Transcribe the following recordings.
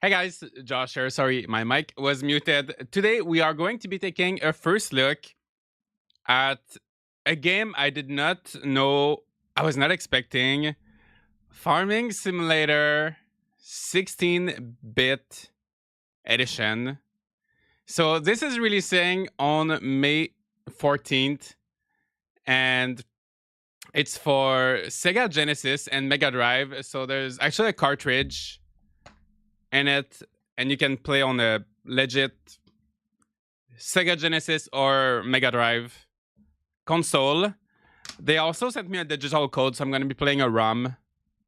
Hey guys, Josh here. Sorry, my mic was muted. Today we are going to be taking a first look at a game I did not know, I was not expecting. Farming Simulator 16-bit edition. So this is releasing on May 14th and it's for Sega Genesis and Mega Drive. So there's actually a cartridge in it and you can play on a legit Sega Genesis or Mega Drive console. They also sent me a digital code, so I'm going to be playing a ROM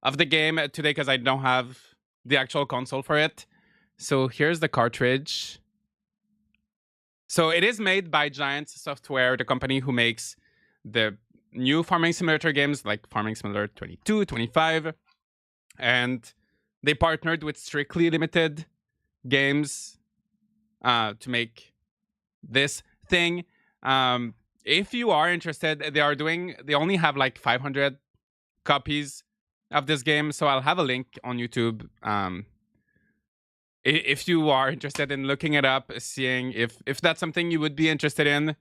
of the game today because I don't have the actual console for it. So here's the cartridge. So it is made by Giant Software, the company who makes the new Farming Simulator games like Farming Simulator 22, 25. And they partnered with Strictly Limited Games to make this thing. If you are interested, they only have like 500 copies of this game, so I'll have a link on YouTube. If you are interested in looking it up, seeing if that's something you would be interested in,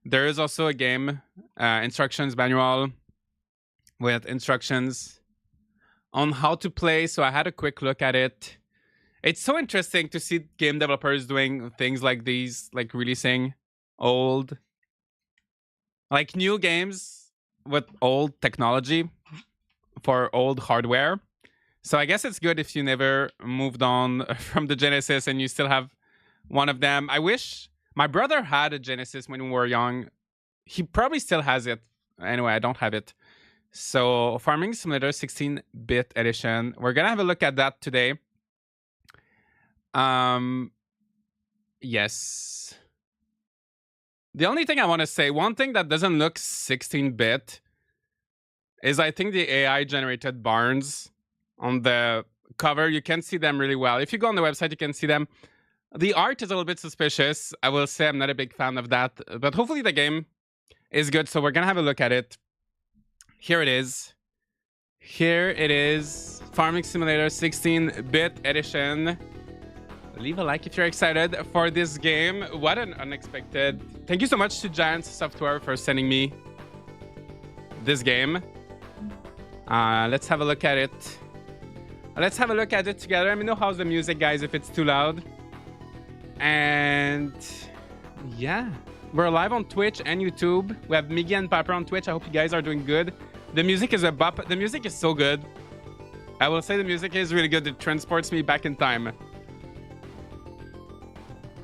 there is also a game instructions manual with instructions on how to play. So I had a quick look at it. It's so interesting to see game developers doing things like these, like releasing old, like new games with old technology for old hardware. So I guess it's good if you never moved on from the Genesis and you still have one of them. I wish my brother had a Genesis when we were young. He probably still has it. Anyway, I don't have it. So Farming Simulator 16-bit edition. We're going to have a look at that today. Yes. The only thing I want to say, one thing that doesn't look 16-bit is I think the AI generated barns on the cover. You can see them really well. If you go on the website, you can see them. The art is a little bit suspicious. I will say I'm not a big fan of that, but hopefully the game is good. So we're going to have a look at it. Here it is. Here it is. Farming Simulator 16-bit edition. Leave a like if you're excited for this game. What an unexpected. Thank you so much to Giant Software for sending me this game. Let's have a look at it. Let's have a look at it together. Let me know how's the music, guys, if it's too loud. And yeah, we're live on Twitch and YouTube. We have Miggy and Piper on Twitch. I hope you guys are doing good. The music is a bop. The music is so good. I will say the music is really good. It transports me back in time.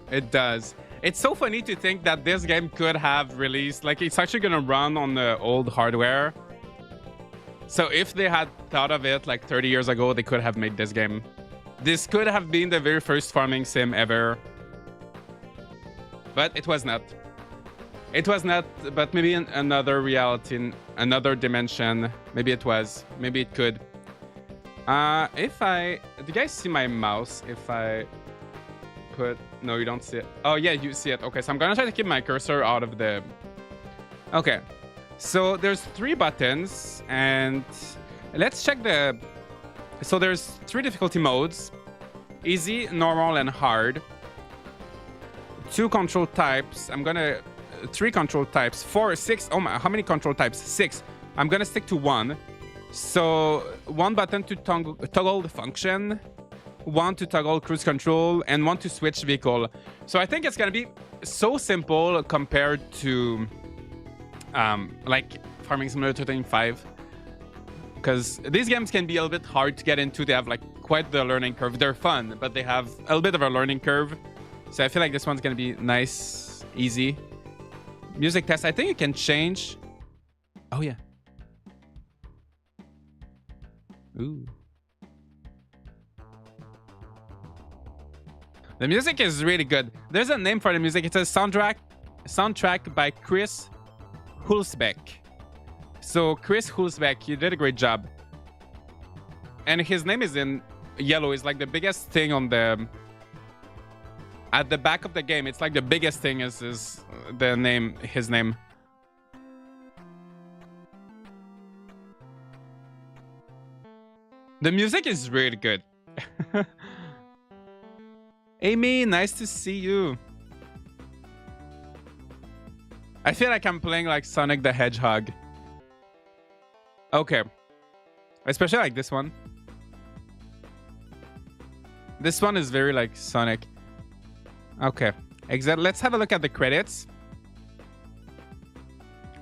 It does. It's so funny to think that this game could have released, like it's actually gonna run on the old hardware. So if they had thought of it like 30 years ago, they could have made this game. This could have been the very first farming sim ever. But it was not. It was not, but maybe in another reality, in another dimension. Maybe it was. Maybe it could. Do you guys see my mouse if I put... No, you don't see it. Oh, yeah, you see it. Okay, so I'm gonna try to keep my cursor out of the... Okay. So there's 3 buttons, and let's check the... So there's 3 difficulty modes. Easy, normal, and hard. 2 control types. I'm gonna... 3 control types. 4, 6... Oh my, how many control types? 6. I'm gonna stick to 1. So 1 button to toggle the function. 1 to toggle cruise control, and 1 to switch vehicle. So I think it's gonna be so simple compared to like Farming Simulator 25, because these games can be a little bit hard to get into. They have like quite the learning curve. They're fun, but they have a little bit of a learning curve. So I feel like this one's gonna be nice, easy. Music test, I think you can change. Oh yeah. Ooh. The music is really good. There's a name for the music. It's a soundtrack by Chris Hulsbeck. So Chris Hulsbeck, you did a great job. And his name is in yellow. It's like the biggest thing on the... At the back of the game, it's like the biggest thing is the name, his name. The music is really good. Amy, nice to see you. I feel like I'm playing like Sonic the Hedgehog. Okay. Especially like this one. This one is very like Sonic. Okay. Let's have a look at the credits.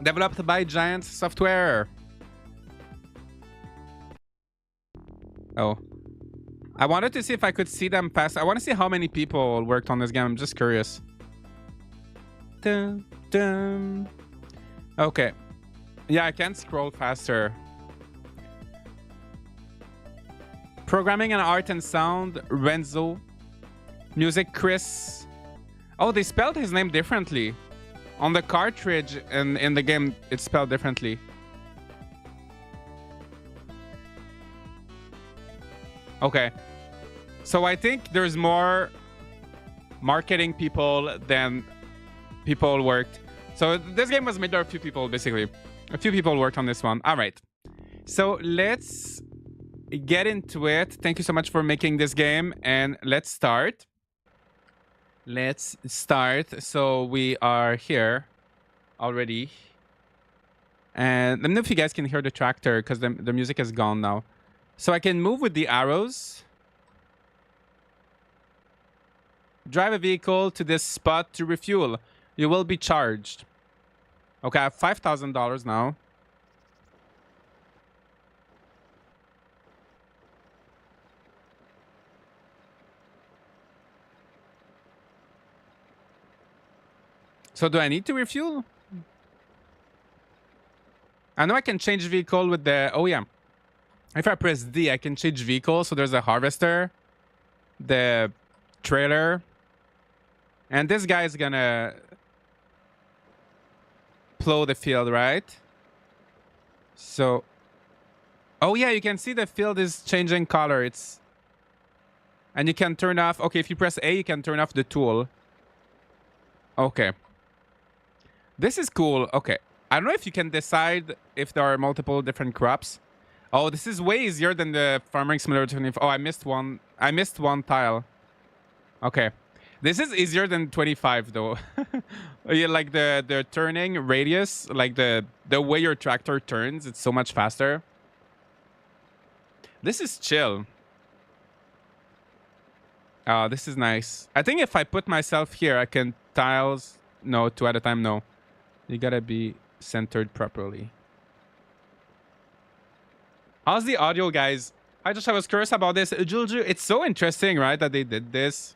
Developed by Giant Software. Oh. I wanted to see if I could see them fast. I want to see how many people worked on this game. I'm just curious. Dun, dun. Okay. Yeah, I can scroll faster. Programming and art and sound, Renzo. Music, Chris. Oh, they spelled his name differently. On the cartridge and in the game, it's spelled differently. Okay. So I think there's more marketing people than people worked. So this game was made by a few people, basically. A few people worked on this one. All right. So let's get into it. Thank you so much for making this game. And let's start. Let's start. So we are here already. And let me know if you guys can hear the tractor because the music is gone now. So I can move with the arrows. Drive a vehicle to this spot to refuel. You will be charged. Okay, I have $5,000 now. So do I need to refuel? I know I can change vehicle with the... Oh, yeah. If I press D, I can change vehicle. So there's a harvester, the trailer, and this guy is gonna plow the field, right? So... Oh, yeah, you can see the field is changing color. It's... And you can turn off... Okay, if you press A, you can turn off the tool. Okay. This is cool. Okay. I don't know if you can decide if there are multiple different crops. Oh, this is way easier than the Farming Simulator 24. Oh, I missed one. I missed one tile. Okay. This is easier than 25 though. Yeah, like the turning radius, like the way your tractor turns, it's so much faster. This is chill. Oh, this is nice. I think if I put myself here, I can tiles. No, 2 at a time. No. You gotta be centered properly. How's the audio, guys? I was curious about this. Julju, it's so interesting, right, that they did this.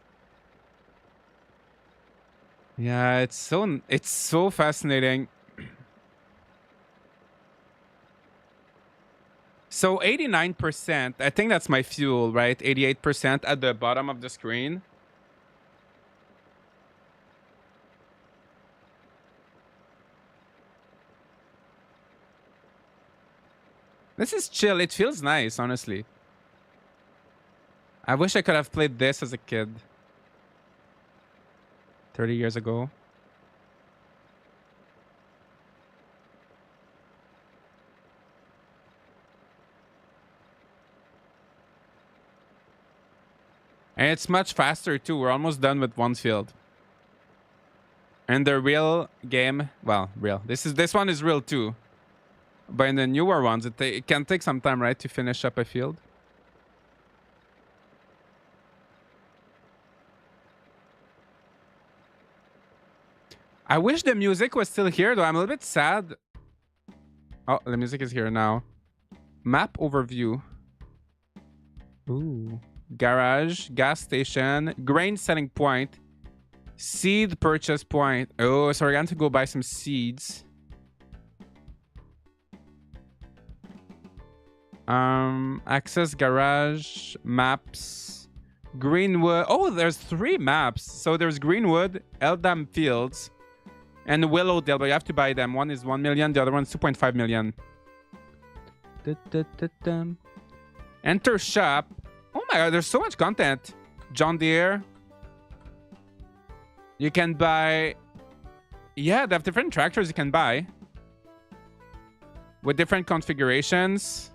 Yeah, it's so fascinating. So 89%, I think that's my fuel, right? 88% at the bottom of the screen. This is chill. It feels nice, honestly. I wish I could have played this as a kid. 30 years ago. And it's much faster too. We're almost done with one field. And the real game, well, real. This one is real too. But in the newer ones, it can take some time, right, to finish up a field. I wish the music was still here, though. I'm a little bit sad. Oh, the music is here now. Map overview. Ooh. Garage, gas station, grain selling point, seed purchase point. Oh, so we're going to go buy some seeds. Access garage, maps, Greenwood. Oh, there's 3 maps. So there's Greenwood, Eldam Fields, and Willowdale, but you have to buy them. One is 1 million, the other one's 2.5 million. Enter shop. Oh my god, there's so much content. John Deere. You can buy... Yeah, they have different tractors you can buy. With different configurations.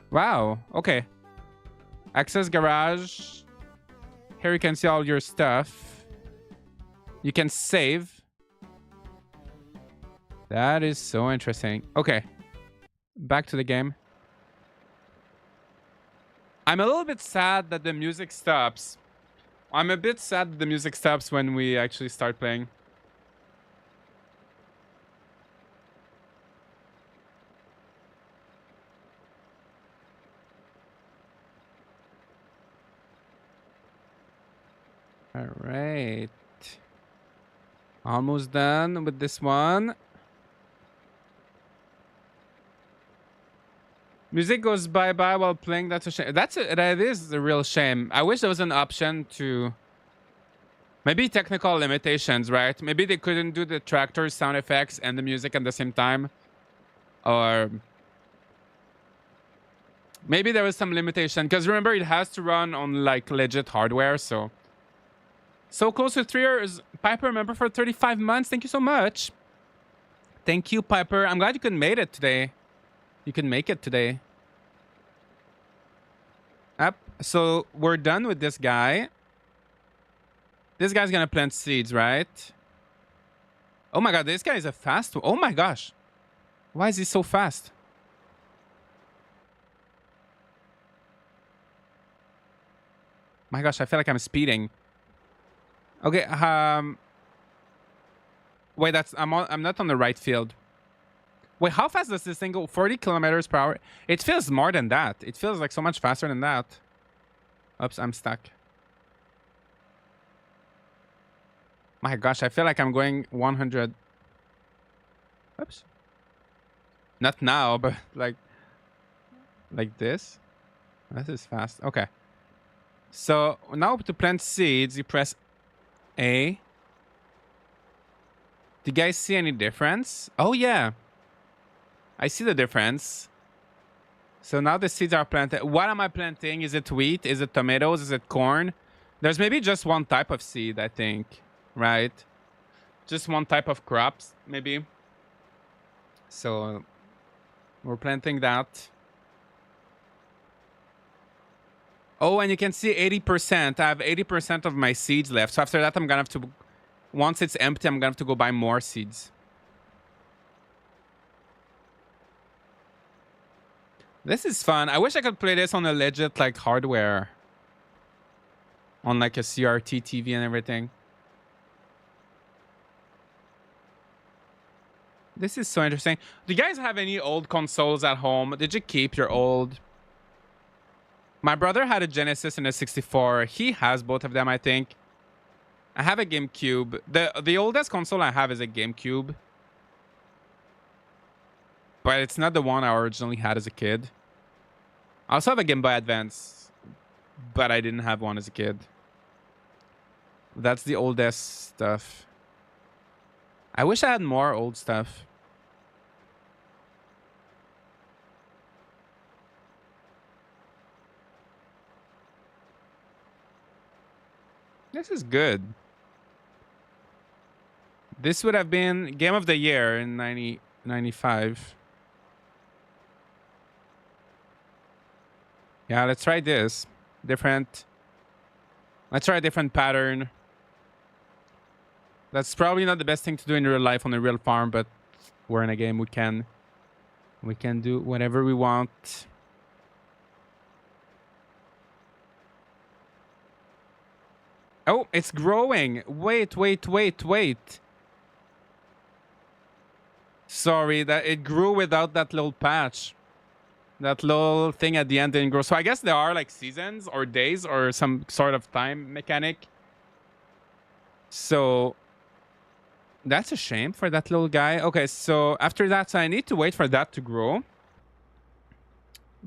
Wow, okay. Access garage. Here you can see all your stuff. You can save. That is so interesting. Okay. Back to the game. I'm a little bit sad that the music stops. I'm a bit sad that the music stops when we actually start playing. All right. Almost done with this one. Music goes bye-bye while playing. That's a shame. That is a real shame. I wish there was an option to... Maybe technical limitations, right? Maybe they couldn't do the tractor sound effects and the music at the same time. Or... Maybe there was some limitation. Because remember, it has to run on like legit hardware, so... So close to 3 years. Piper, member for 35 months. Thank you so much. Thank you, Piper. I'm glad you could make it today. You can make it today. Up. So we're done with this guy. This guy's gonna plant seeds, right? Oh my god, this guy is a fast one. Oh my gosh. Why is he so fast? My gosh, I feel like I'm speeding. Okay, wait, I'm not on the right field. Wait, how fast does this thing go? 40 kilometers per hour? It feels more than that. It feels like so much faster than that. Oops, I'm stuck. My gosh, I feel like I'm going 100. Oops. Not now, but like this. This is fast. Okay. So now to plant seeds, you press A. Do you guys see any difference? Oh yeah. I see the difference. So now the seeds are planted. What am I planting? Is it wheat? Is it tomatoes? Is it corn? There's maybe just one type of seed, I think. Right? Just one type of crops, maybe. So we're planting that. Oh, and you can see 80%. I have 80% of my seeds left. So after that, I'm going to have to... Once it's empty, I'm going to have to go buy more seeds. This is fun. I wish I could play this on a legit, like, hardware. On, like, a CRT TV and everything. This is so interesting. Do you guys have any old consoles at home? Did you keep your old... My brother had a Genesis and a 64. He has both of them, I think. I have a GameCube. The oldest console I have is a GameCube. But it's not the one I originally had as a kid. I also have a Game Boy Advance. But I didn't have one as a kid. That's the oldest stuff. I wish I had more old stuff. This is good. This would have been Game of the Year in 95. Yeah, let's try this. Different. Let's try a different pattern. That's probably not the best thing to do in real life on a real farm, but we're in a game. We can do whatever we want. Oh, it's growing. Wait. Sorry, that it grew without that little patch. That little thing at the end didn't grow. So I guess there are like seasons or days or some sort of time mechanic. So that's a shame for that little guy. Okay, so after that, so I need to wait for that to grow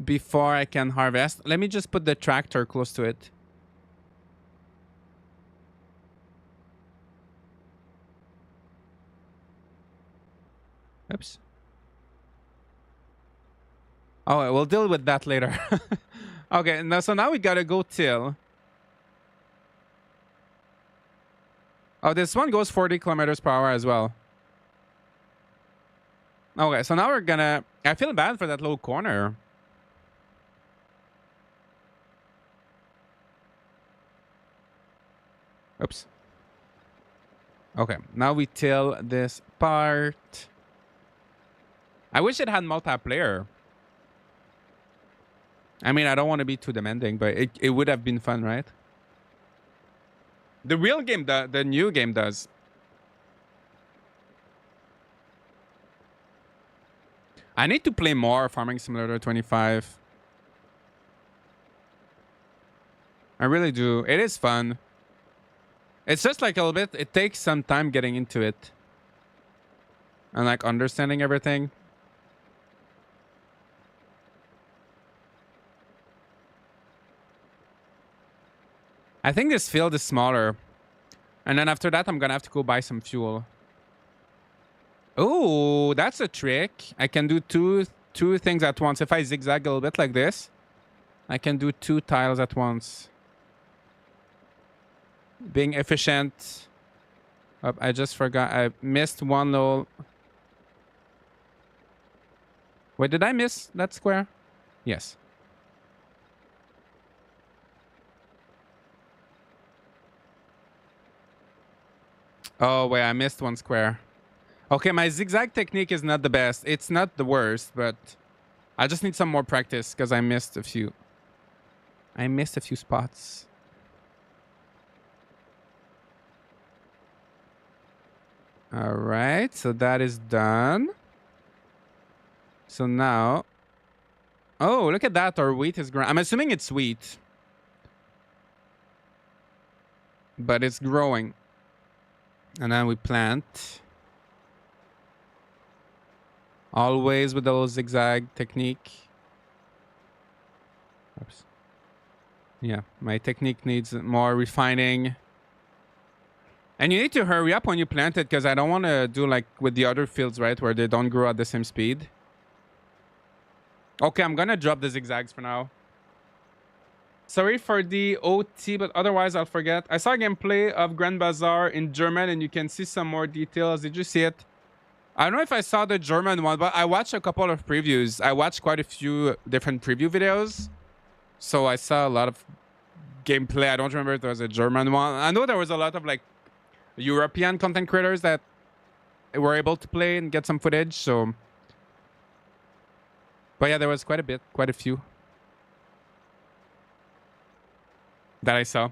before I can harvest. Let me just put the tractor close to it. Oops. Oh, we'll deal with that later. Okay, so now we gotta go till. Oh, this one goes 40 kilometers per hour as well. Okay, so now we're gonna... I feel bad for that little corner. Oops. Okay, now we till this part. I wish it had multiplayer. I mean, I don't want to be too demanding, but it would have been fun, right? The real game, the new game does. I need to play more Farming Simulator 25. I really do. It is fun. It's just like a little bit, it takes some time getting into it. And like understanding everything. I think this field is smaller. And then after that, I'm gonna have to go buy some fuel. Oh, that's a trick. I can do two things at once. If I zigzag a little bit like this, I can do 2 tiles at once. Being efficient. Oh, I just forgot. I missed one little... Wait, did I miss that square? Yes. Oh, wait, I missed one square. Okay, my zigzag technique is not the best. It's not the worst, but I just need some more practice because I missed a few. I missed a few spots. All right, so that is done. So now... Oh, look at that. Our wheat is growing. I'm assuming it's wheat. But it's growing. And then we plant. Always with the little zigzag technique. Oops. Yeah, my technique needs more refining. And you need to hurry up when you plant it because I don't want to do like with the other fields, right? Where they don't grow at the same speed. Okay, I'm going to drop the zigzags for now. Sorry for the OT, but otherwise I'll forget. I saw a gameplay of Grand Bazaar in German and you can see some more details. Did you see it? I don't know if I saw the German one, but I watched a couple of previews. I watched quite a few different preview videos. So I saw a lot of gameplay. I don't remember if there was a German one. I know there was a lot of like European content creators that were able to play and get some footage. So, but yeah, there was quite a few that I saw.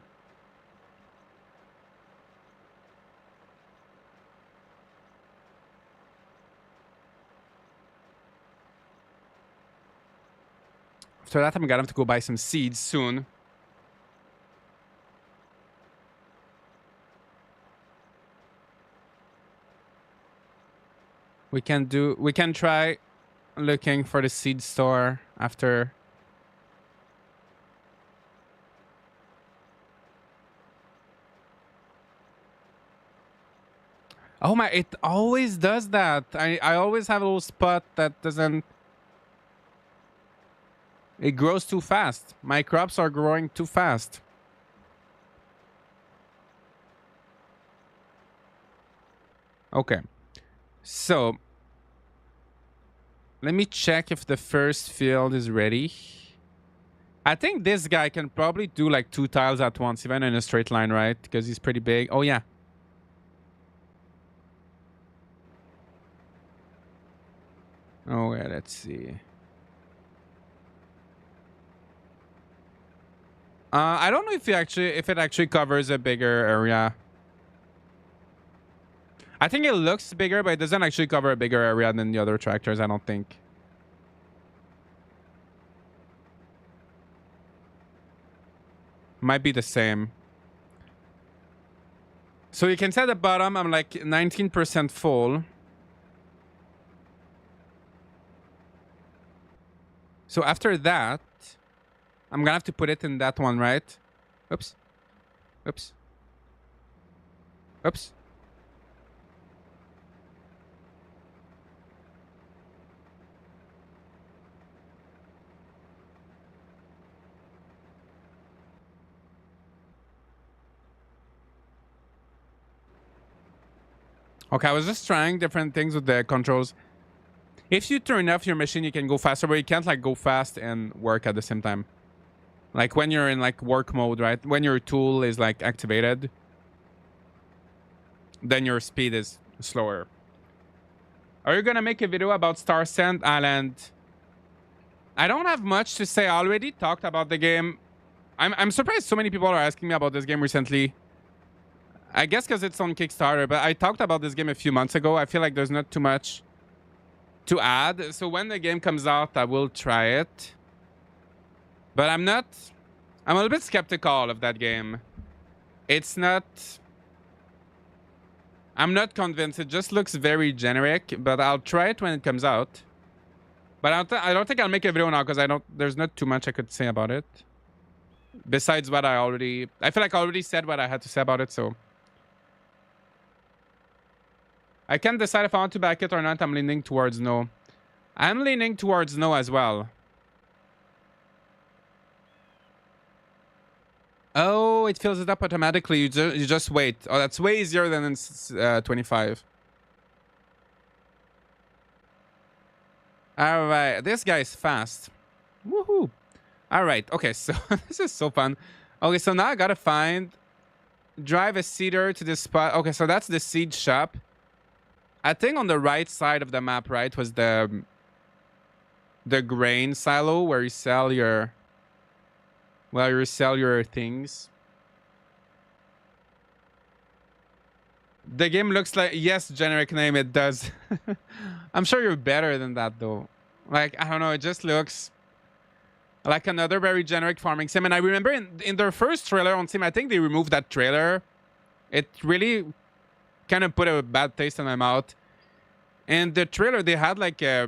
After that, I'm gonna have to go buy some seeds soon. We can try looking for the seed store after. Oh my, it always does that. I always have a little spot that doesn't... It grows too fast. My crops are growing too fast. Okay. So, let me check if the first field is ready. I think this guy can probably do like 2 tiles at once, even in a straight line, right? Because he's pretty big. Oh, yeah. Oh, yeah, let's see. I don't know if it actually covers a bigger area. I think it looks bigger, but it doesn't actually cover a bigger area than the other tractors, I don't think. Might be the same. So you can see at the bottom, I'm like 19% full. So after that, I'm gonna have to put it in that one, right? Oops. Oops. Oops. Okay, I was just trying different things with the controls. If you turn off your machine, you can go faster, but you can't like go fast and work at the same time. Like when you're in like work mode, right? When your tool is like activated, then your speed is slower. Are you gonna make a video about Star Sand Island? I don't have much to say. I already talked about the game. I'm surprised so many people are asking me about this game recently. I guess because it's on Kickstarter, but I talked about this game a few months ago. I feel like there's not too much to add. So when the game comes out, I will try it. But I'm a little bit skeptical of that game. I'm not convinced. It just looks very generic, but I'll try it when it comes out. But I don't think I'll make a video now because there's not too much I could say about it. Besides what I feel like I already said what I had to say about it, so. I can't decide if I want to back it or not. I'm leaning towards no. I'm leaning towards no as well. Oh, it fills it up automatically. You just wait. Oh, that's way easier than in 25. All right, this guy's fast. Woohoo! All right, okay, so this is so fun. Okay, so now I gotta drive a cedar to this spot. Okay, so that's the seed shop. I think on the right side of the map, right, was the grain silo where you sell your things. The game looks like, yes, generic name, it does. I'm sure you're better than that though. Like, I don't know, it just looks like another very generic farming sim. And I remember in their first trailer on Steam, I think they removed that trailer. It really kind of put a bad taste in my mouth. And the trailer, they had like they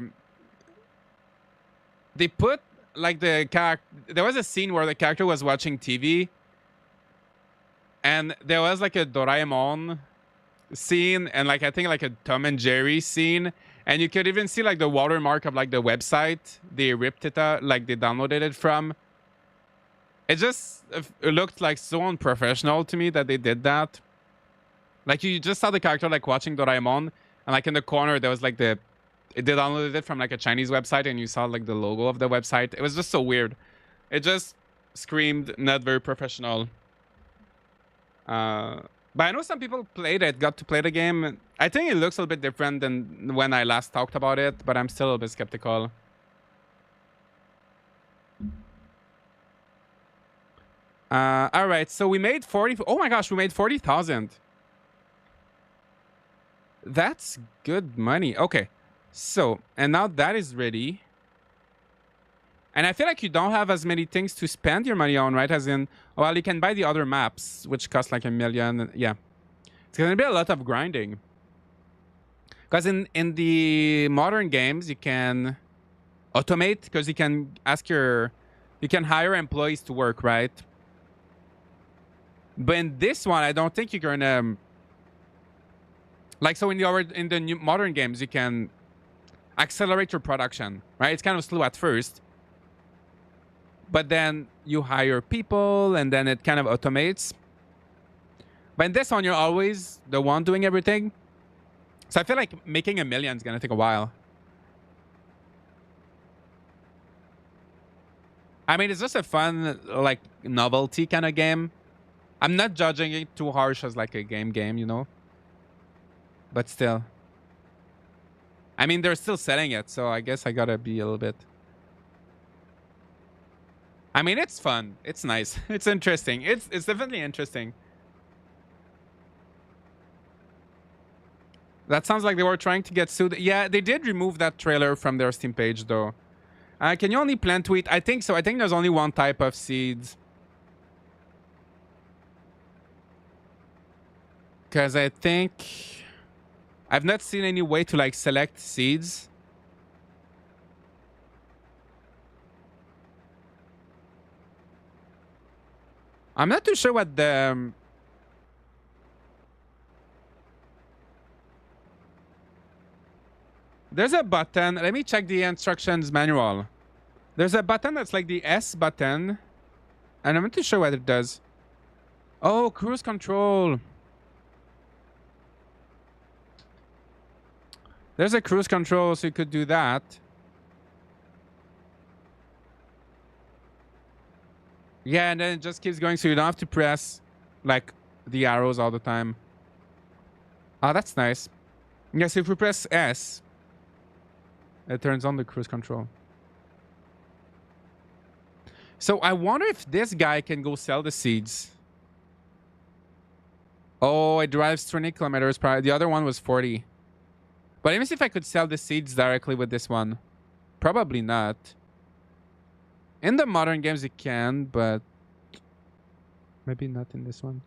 put like the character. There was a scene where the character was watching TV, and there was like a Doraemon scene, and like I think like a Tom and Jerry scene, and you could even see like the watermark of like the website they ripped it out, like they downloaded it from. It just looked like so unprofessional to me that they did that. Like you just saw the character like watching Doraemon, and like in the corner there was like they downloaded it from like a Chinese website, and you saw like the logo of the website. It was just so weird. It just screamed not very professional. But I know some people got to play the game. I think it looks a little bit different than when I last talked about it, but I'm still a little bit skeptical. All right, so we made 40. Oh my gosh, we made 40,000. That's good money. Okay, so, and now that is ready. And I feel like you don't have as many things to spend your money on, right? As in, well, you can buy the other maps, which cost like $1 million. Yeah, it's gonna be a lot of grinding. Because in the modern games, you can automate, because you can you can hire employees to work, right? But in this one, I don't think you're gonna like, so in the new modern games, you can accelerate your production, right? It's kind of slow at first, but then you hire people and then it kind of automates. But in this one, you're always the one doing everything. So I feel like making $1 million is going to take a while. I mean, it's just a fun, like, novelty kind of game. I'm not judging it too harsh as like a game, you know? But still. I mean, they're still selling it, so I guess I gotta be a little bit. I mean, it's fun. It's nice. It's interesting. It's definitely interesting. That sounds like they were trying to get sued. Yeah, they did remove that trailer from their Steam page, though. Can you only plant wheat? I think so. I think there's only one type of seeds. Because I think I've not seen any way to like select seeds. I'm not too sure what the there's a button. Let me check the instructions manual. There's a button that's like the S button, and I'm not too sure what it does. Oh, cruise control. There's a cruise control, so you could do that. Yeah, and then it just keeps going, so you don't have to press like the arrows all the time. Oh, that's nice. Yes, if we press S, it turns on the cruise control. So I wonder if this guy can go sell the seeds. Oh, it drives 20 kilometers per hour. The other one was 40. But let me see if I could sell the seeds directly with this one. Probably not. In the modern games, you can, but maybe not in this one.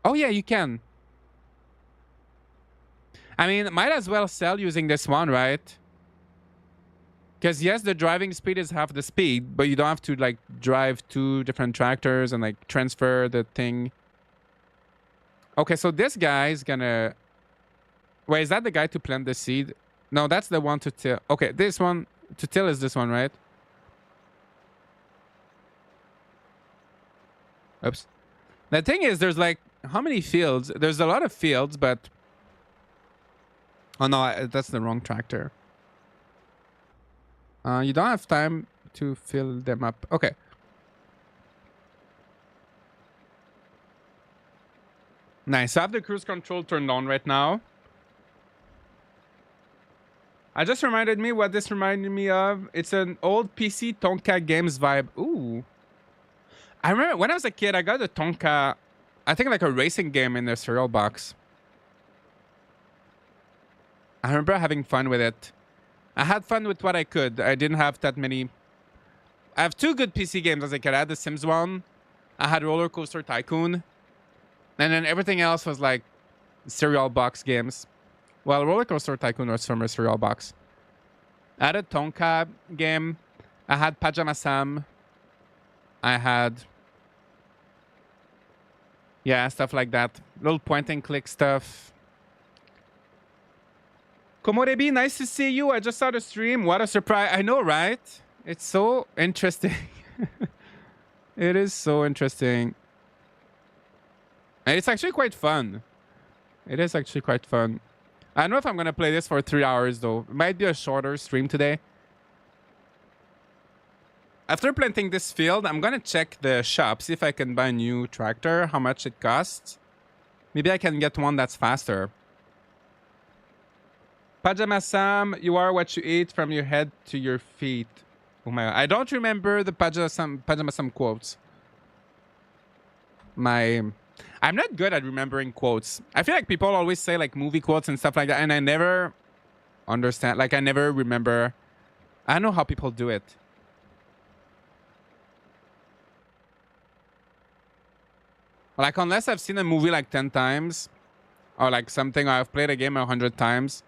Oh, yeah, you can. I mean, might as well sell using this one, right? Because yes, the driving speed is half the speed, but you don't have to like drive two different tractors and like transfer the thing. Okay, so this guy is gonna... Wait, is that the guy to plant the seed? No, that's the one to till. Okay, this one to till is this one, right? Oops. The thing is, there's like how many fields? There's a lot of fields, but... Oh no, that's the wrong tractor. You don't have time to fill them up. Okay. Nice. I have the cruise control turned on right now. I just reminded me what this reminded me of. It's an old PC Tonka Games vibe. Ooh. I remember when I was a kid, I got a Tonka, I think like a racing game in the cereal box. I remember having fun with it. I had fun with what I could. I didn't have that many. I have two good PC games as a kid. I had the Sims one. I had Roller Coaster Tycoon. And then everything else was like cereal box games. Well, Roller Coaster Tycoon was from a cereal box. I had a Tonka game. I had Pajama Sam. I had... Yeah, stuff like that. Little point and click stuff. Komorebi, nice to see you. I just saw the stream. What a surprise. I know, right? It's so interesting. It is so interesting. And it's actually quite fun. It is actually quite fun. I don't know if I'm going to play this for 3 hours, though. It might be a shorter stream today. After planting this field, I'm going to check the shop, see if I can buy a new tractor, how much it costs. Maybe I can get one that's faster. Pajama Sam, you are what you eat from your head to your feet. Oh my God. I don't remember the Pajama Sam quotes. I'm not good at remembering quotes. I feel like people always say like movie quotes and stuff like that, and I never understand. Like I never remember. I don't know how people do it. Like unless I've seen a movie like 10 times, or like something, or I've played a game 100 times,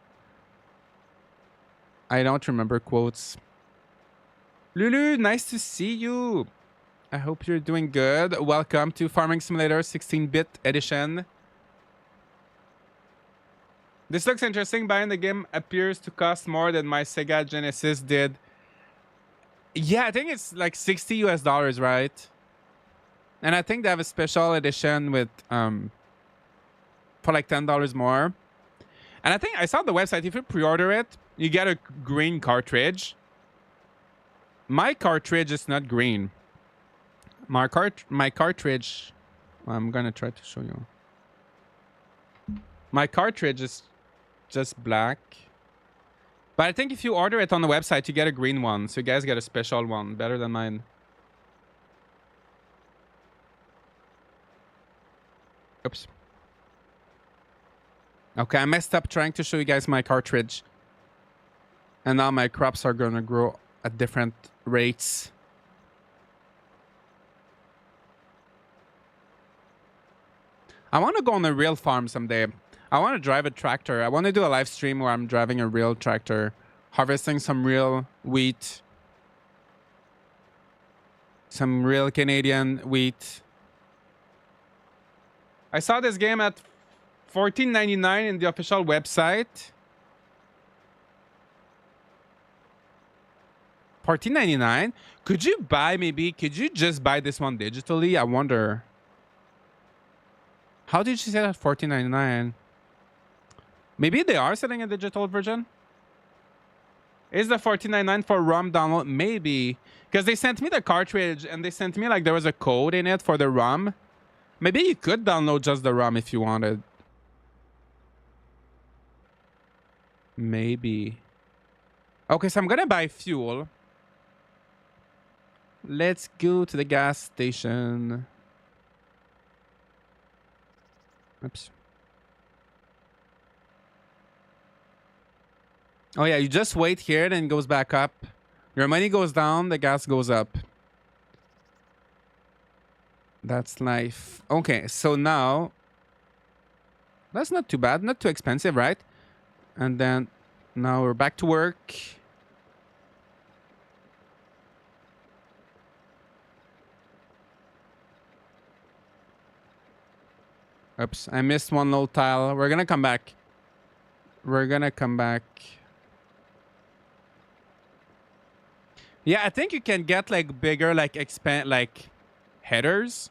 I don't remember quotes. Lulu, nice to see you. I hope you're doing good. Welcome to Farming Simulator 16-bit edition. This looks interesting. Buying the game appears to cost more than my Sega Genesis did. Yeah, I think it's like $60 US, right? And I think they have a special edition with for like $10 more. And I think I saw the website. If you pre-order it, you get a green cartridge. My cartridge is not green. My cartridge... I'm gonna try to show you. My cartridge is just black. But I think if you order it on the website, you get a green one. So you guys get a special one. Better than mine. Oops. Okay, I messed up trying to show you guys my cartridge. And now my crops are gonna grow at different rates. I want to go on a real farm someday. I want to drive a tractor. I want to do a live stream where I'm driving a real tractor, harvesting some real wheat, some real Canadian wheat. I saw this game at $14.99 in the official website. $14.99? Could you buy maybe? Could you just buy this one digitally? I wonder. How did you say that $14.99? Maybe they are selling a digital version. Is the 14.99 for ROM download? Maybe. Because they sent me the cartridge and they sent me like there was a code in it for the ROM. Maybe you could download just the ROM if you wanted. Maybe. Okay, so I'm gonna buy fuel. Let's go to the gas station. Oops. Oh yeah, you just wait here, then it goes back up. Your money goes down, the gas goes up. That's life. Okay, so now... That's not too bad, not too expensive, right? And then now we're back to work. Oops, I missed one little tile. We're gonna come back. We're gonna come back. Yeah, I think you can get like bigger, like expand, like headers.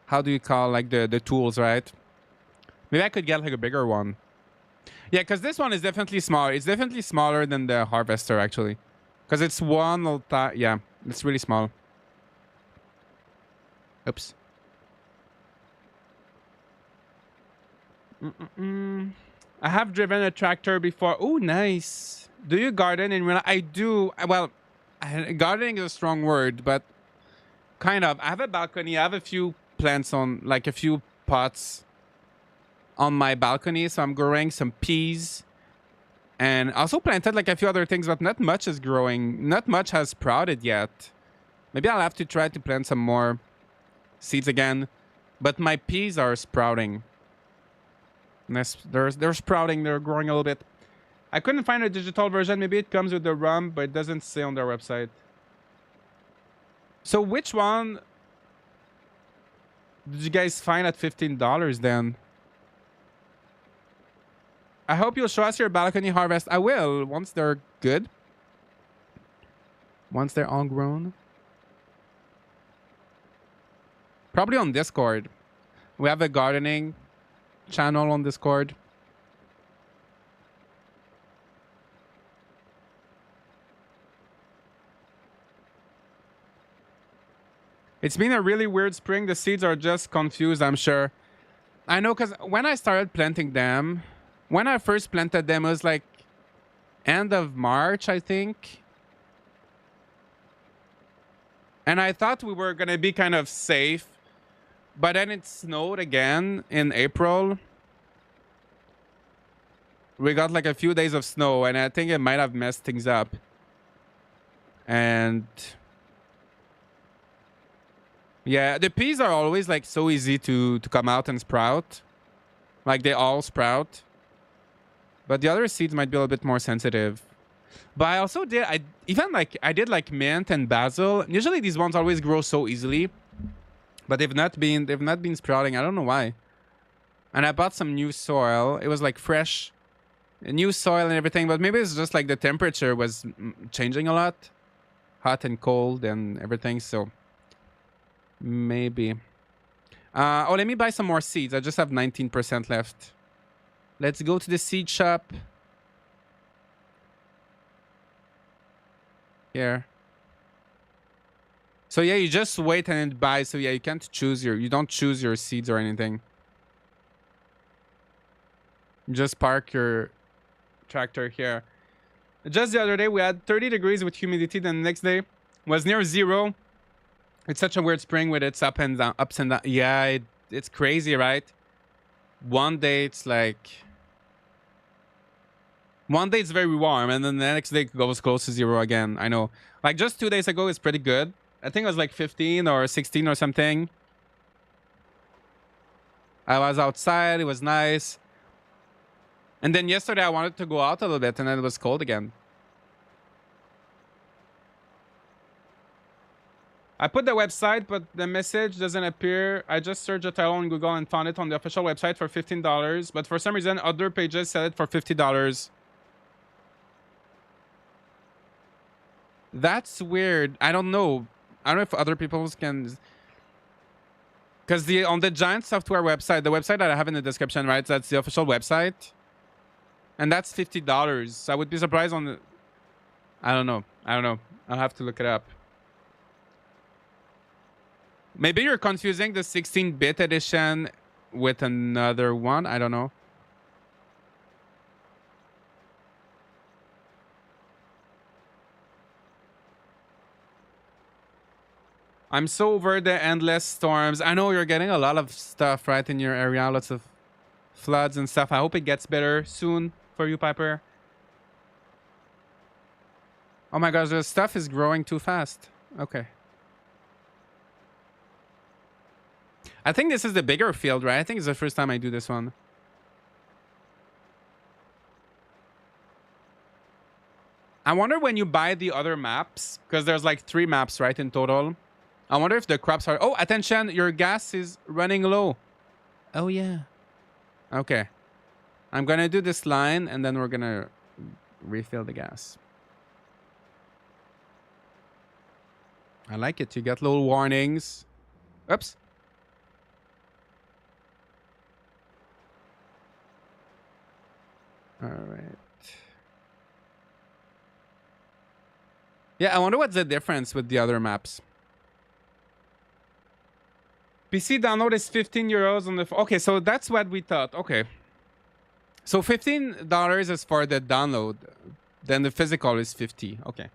How do you call like the tools, right? Maybe I could get like a bigger one. Yeah, because this one is definitely smaller. It's definitely smaller than the harvester actually, because it's one little tile. Yeah, it's really small. Oops. I have driven a tractor before. Oh, nice. Do you garden in real life? I do. Well, gardening is a strong word, but kind of. I have a balcony. I have a few plants on, like a few pots on my balcony. So I'm growing some peas and also planted like a few other things, but not much is growing. Not much has sprouted yet. Maybe I'll have to try to plant some more seeds again, but my peas are sprouting. They're sprouting. They're growing a little bit. I couldn't find a digital version. Maybe it comes with the ROM, but it doesn't say on their website. So which one did you guys find at $15 then? I hope you'll show us your balcony harvest. I will, once they're good. Once they're all grown. Probably on Discord. We have a gardening channel on Discord. It's been a really weird spring. The seeds are just confused, I'm sure. I know, because when I started planting them, when I first planted them, it was like end of March, I think. And I thought we were going to be kind of safe. But then it snowed again in April. We got like a few days of snow, and I think it might have messed things up. And yeah, the peas are always like so easy to come out and sprout. Like they all sprout. But the other seeds might be a little bit more sensitive. But I also did, I did like mint and basil. Usually these ones always grow so easily. But they've not been sprouting. I don't know why. And I bought some new soil. It was like fresh, new soil and everything. But maybe it's just like the temperature was changing a lot, hot and cold and everything. So maybe. Oh, let me buy some more seeds. I just have 19% left. Let's go to the seed shop. Here. So yeah, you just wait and it buys. So yeah, you can't choose you don't choose your seeds or anything. You just park your tractor here. Just the other day, we had 30 degrees with humidity. Then the next day was near 0. It's such a weird spring with its ups and down. Yeah, it's crazy, right? One day it's like... One day it's very warm, and then the next day it goes close to 0 again. I know. Like just 2 days ago, it's pretty good. I think it was like 15 or 16 or something. I was outside. It was nice. And then yesterday I wanted to go out a little bit, and then it was cold again. I put the website, but the message doesn't appear. I just searched the title on Google and found it on the official website for $15. But for some reason, other pages sell it for $50. That's weird. I don't know. I don't know if other people can... Because on the Giant Software website, the website that I have in the description, right? That's the official website. And that's $50. So I would be surprised on the... I don't know. I'll have to look it up. Maybe you're confusing the 16-bit edition with another one. I don't know. I'm so over the endless storms. I know you're getting a lot of stuff right in your area. Lots of floods and stuff. I hope it gets better soon for you, Piper. Oh my gosh, the stuff is growing too fast. Okay. I think this is the bigger field, right? I think it's the first time I do this one. I wonder when you buy the other maps, because there's like 3 maps, right, in total. I wonder if the crops are... Oh, attention, your gas is running low. Oh, yeah. Okay. I'm going to do this line, and then we're going to refill the gas. I like it. You get little warnings. Oops. All right. Yeah, I wonder what's the difference with the other maps. PC download is 15 euros on the... Okay, so that's what we thought. Okay. So $15 is for the download. Then the physical is 50. Okay.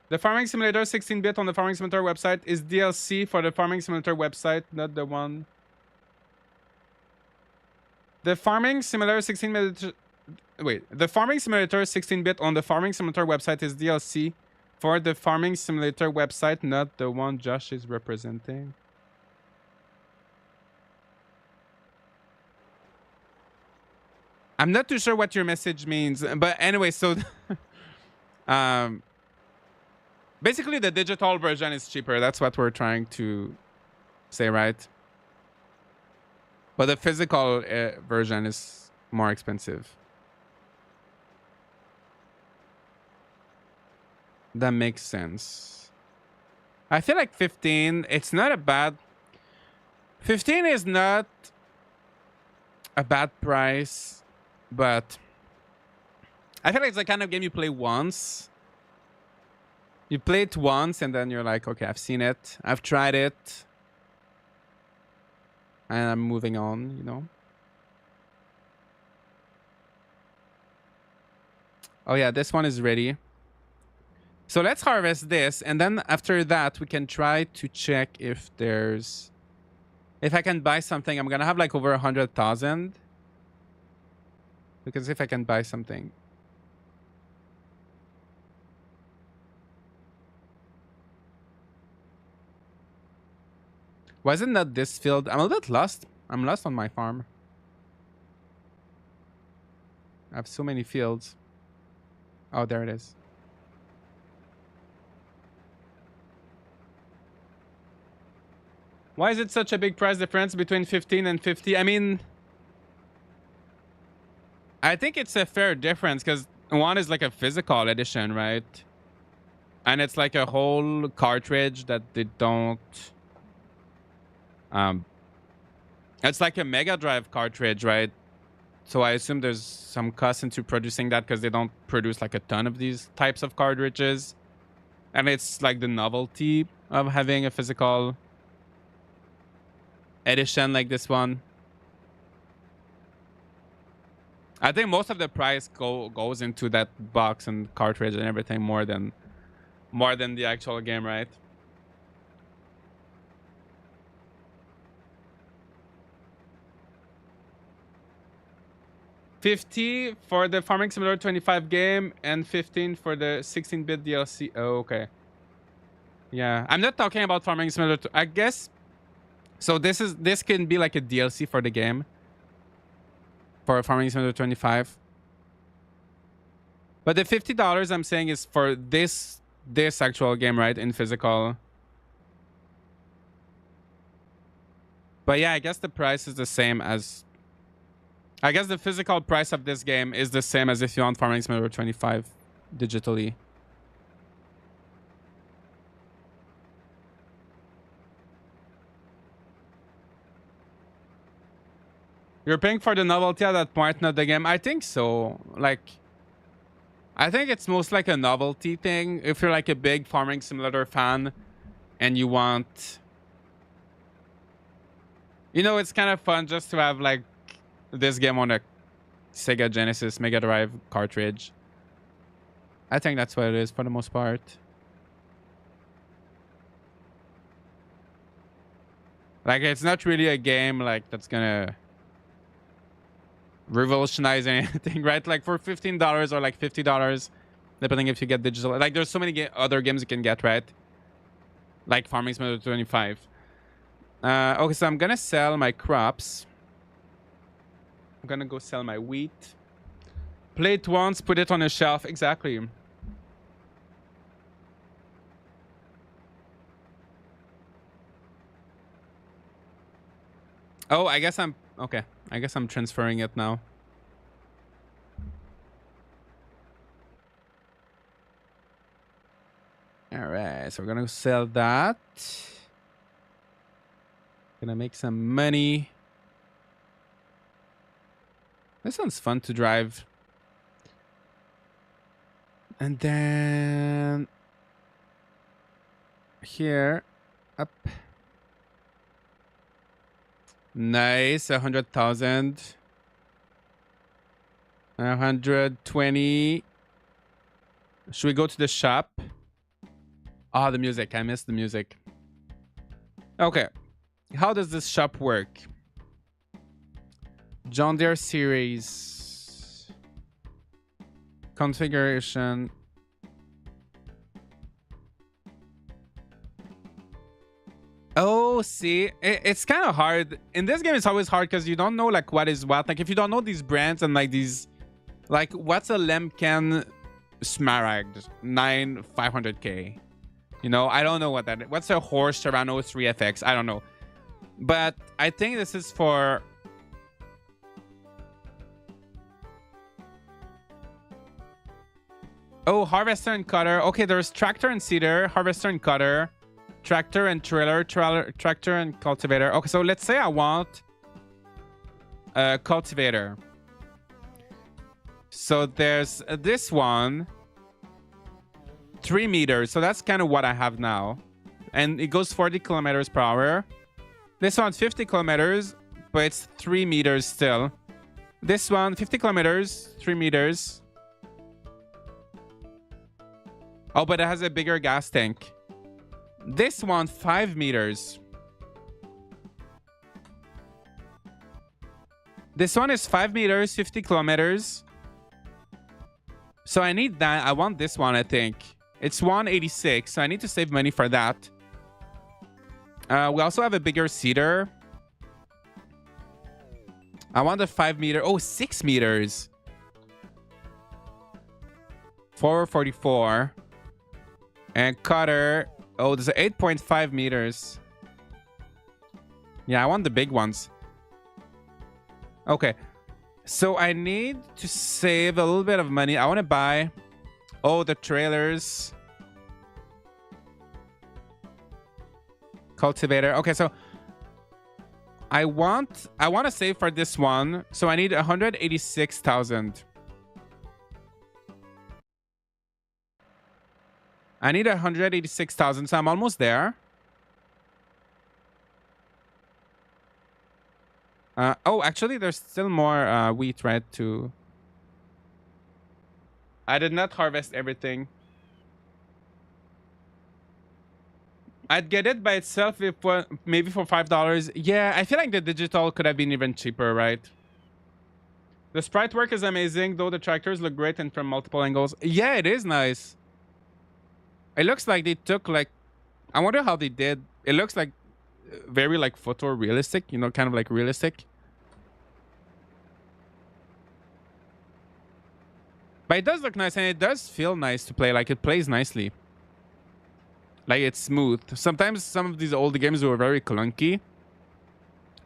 The Farming Simulator 16-bit on the Farming Simulator website is DLC for the Farming Simulator website, not the one. The Farming Simulator 16-bit... Wait, the Farming Simulator 16-bit on the Farming Simulator website is DLC for the Farming Simulator website, not the one Josh is representing. I'm not too sure what your message means, but anyway, so... basically, the digital version is cheaper. That's what we're trying to say, right? But the physical version is more expensive. That makes sense. I feel like 15, it's not a bad... 15 is not a bad price, but I feel like it's the kind of game you play once. You play it once and then you're like, okay, I've seen it. I've tried it. And I'm moving on, you know? Oh yeah, this one is ready. So let's harvest this. And then after that, we can try to check if there's... If I can buy something, I'm going to have like over 100,000. Because if I can buy something... Why isn't that this field? I'm a little bit lost. I'm lost on my farm. I have so many fields. Oh, there it is. Why is it such a big price difference between 15 and 50? I mean, I think it's a fair difference because one is like a physical edition, right? And it's like a whole cartridge that they don't... It's like a Megadrive cartridge, right? So I assume there's some cost into producing that because they don't produce like a ton of these types of cartridges. And it's like the novelty of having a physical edition like this one. I think most of the price goes into that box and cartridge and everything more than the actual game, right? $50 for the Farming Simulator 25 game and 15 for the 16-bit DLC. Oh, okay. Yeah, I'm not talking about Farming Simulator. I guess. So this can be like a DLC for the game. For Farming Simulator 25. But the $50 I'm saying is for this actual game, right? In physical. But yeah, I guess the price is the same as... I guess the physical price of this game is the same as if you want Farming Simulator 25 digitally. You're paying for the novelty at that point, not the game. I think so. Like, I think it's most like a novelty thing. If you're like a big farming simulator fan and you want, you know, it's kind of fun just to have like this game on a Sega Genesis Megadrive cartridge. I think that's what it is for the most part. Like, it's not really a game like that's gonna revolutionize anything, right? Like for $15 or like $50, depending if you get digital. Like, there's so many other games you can get, right? Like Farming Simulator 25. Okay, so I'm gonna sell my crops. I'm gonna go sell my wheat. Play it once, put it on a shelf. Exactly. Oh, I guess I'm... Okay. I guess I'm transferring it now. All right. So we're going to sell that. Gonna make some money. This sounds fun to drive. And then... Here. Up. Nice, 100,000. 120. Should we go to the shop? Ah, the music. I missed the music. Okay. How does this shop work? John Deere series. Configuration. Oh, see, it's kind of hard. In this game, it's always hard because you don't know like what is what. Like if you don't know these brands and like these, like what's a Lemken Smaragd 500K? You know, I don't know what that is. What's a Horse Serrano 3FX? I don't know. But I think this is for... Oh, harvester and cutter. Okay, there's tractor and seeder, harvester and cutter. Tractor and tractor and cultivator. Okay, so let's say I want a cultivator. So there's this one, 3 meters. So that's kind of what I have now. And it goes 40 kilometers per hour. This one's 50 kilometers, but it's 3 meters still. This one, 50 kilometers, 3 meters. Oh, but it has a bigger gas tank. This one, 5 meters. This one is 5 meters, 50 kilometers. So I need that. I want this one, I think. It's 186, so I need to save money for that. We also have a bigger seeder. I want a 5 meter. Oh, 6 meters. 444. And cutter. Oh, there's 8.5 meters. Yeah, I want the big ones. Okay. So I need to save a little bit of money. I want to buy... Oh, the trailers. Cultivator. Okay, so... I want to save for this one. So I need 186,000. I need 186,000, so I'm almost there. Oh, actually, there's still more wheat, right? I did not harvest everything. I'd get it by itself if maybe for $5. Yeah, I feel like the digital could have been even cheaper, right? The sprite work is amazing, though the tractors look great and from multiple angles. Yeah, it is nice. It looks like they took like... I wonder how they did. It looks like very like photorealistic, you know, kind of like realistic. But it does look nice and it does feel nice to play. Like it plays nicely. Like it's smooth. Sometimes some of these old games were very clunky.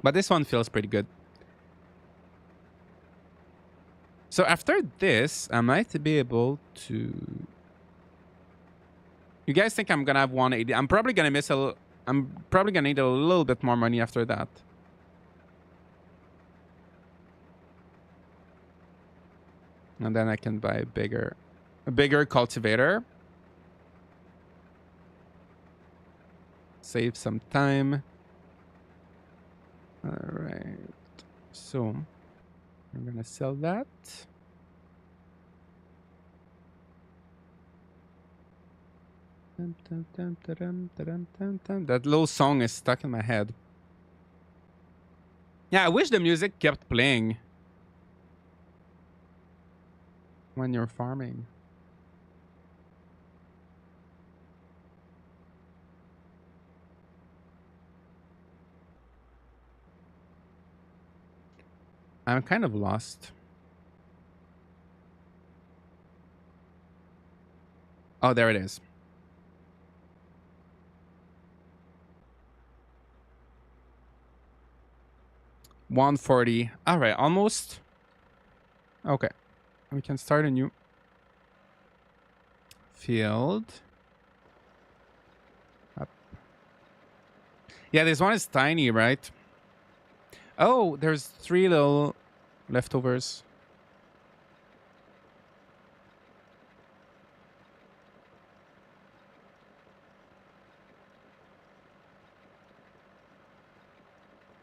But this one feels pretty good. So after this, I might be able to... You guys think I'm gonna have 180? I'm probably gonna miss I'm probably gonna need a little bit more money after that. And then I can buy a bigger cultivator. Save some time. All right. So I'm gonna sell that. That little song is stuck in my head. Yeah, I wish the music kept playing when you're farming. I'm kind of lost. Oh, there it is. $140. All right, almost. Okay, we can start a new field. Up. Yeah, this one is tiny, right? Oh, there's 3 little leftovers.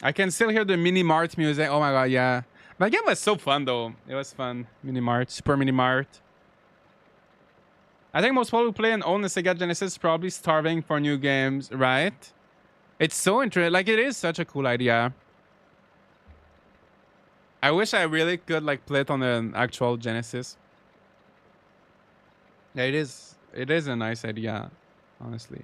I can still hear the mini mart music. Oh my god, yeah. That game was so fun though. It was fun. Mini mart, super mini mart. I think most people who play and own the Sega Genesis probably starving for new games, right? It's so interesting. Like, it is such a cool idea. I wish I really could like play it on an actual Genesis. Yeah, it is. It is a nice idea, honestly.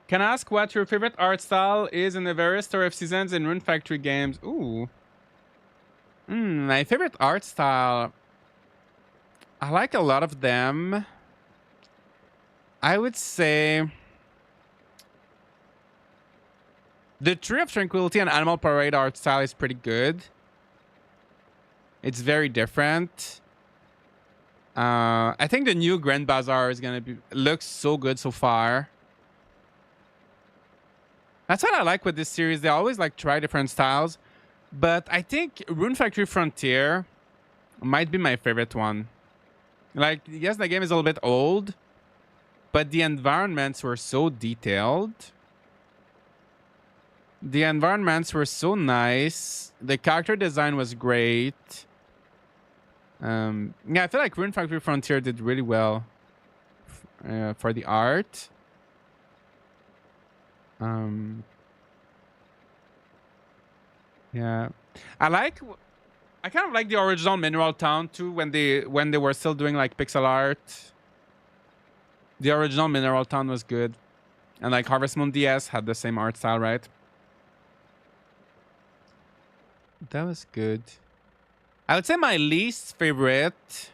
Can I ask what your favorite art style is in the various Story of Seasons and Rune Factory games? Ooh. My favorite art style. I like a lot of them. I would say the Tree of Tranquility and Animal Parade art style is pretty good. It's very different. I think the new Grand Bazaar is gonna be looks so good so far. That's what I like with this series. They always like try different styles, but I think Rune Factory Frontier might be my favorite one. Like, yes, the game is a little bit old, but the environments were so detailed. The environments were so nice. The character design was great. Yeah, I feel like Rune Factory Frontier did really well for the art. Yeah, I kind of like the original Mineral Town too when they were still doing like pixel art. The original Mineral Town was good, and like Harvest Moon DS had the same art style, right? That was good. I would say my least favorite,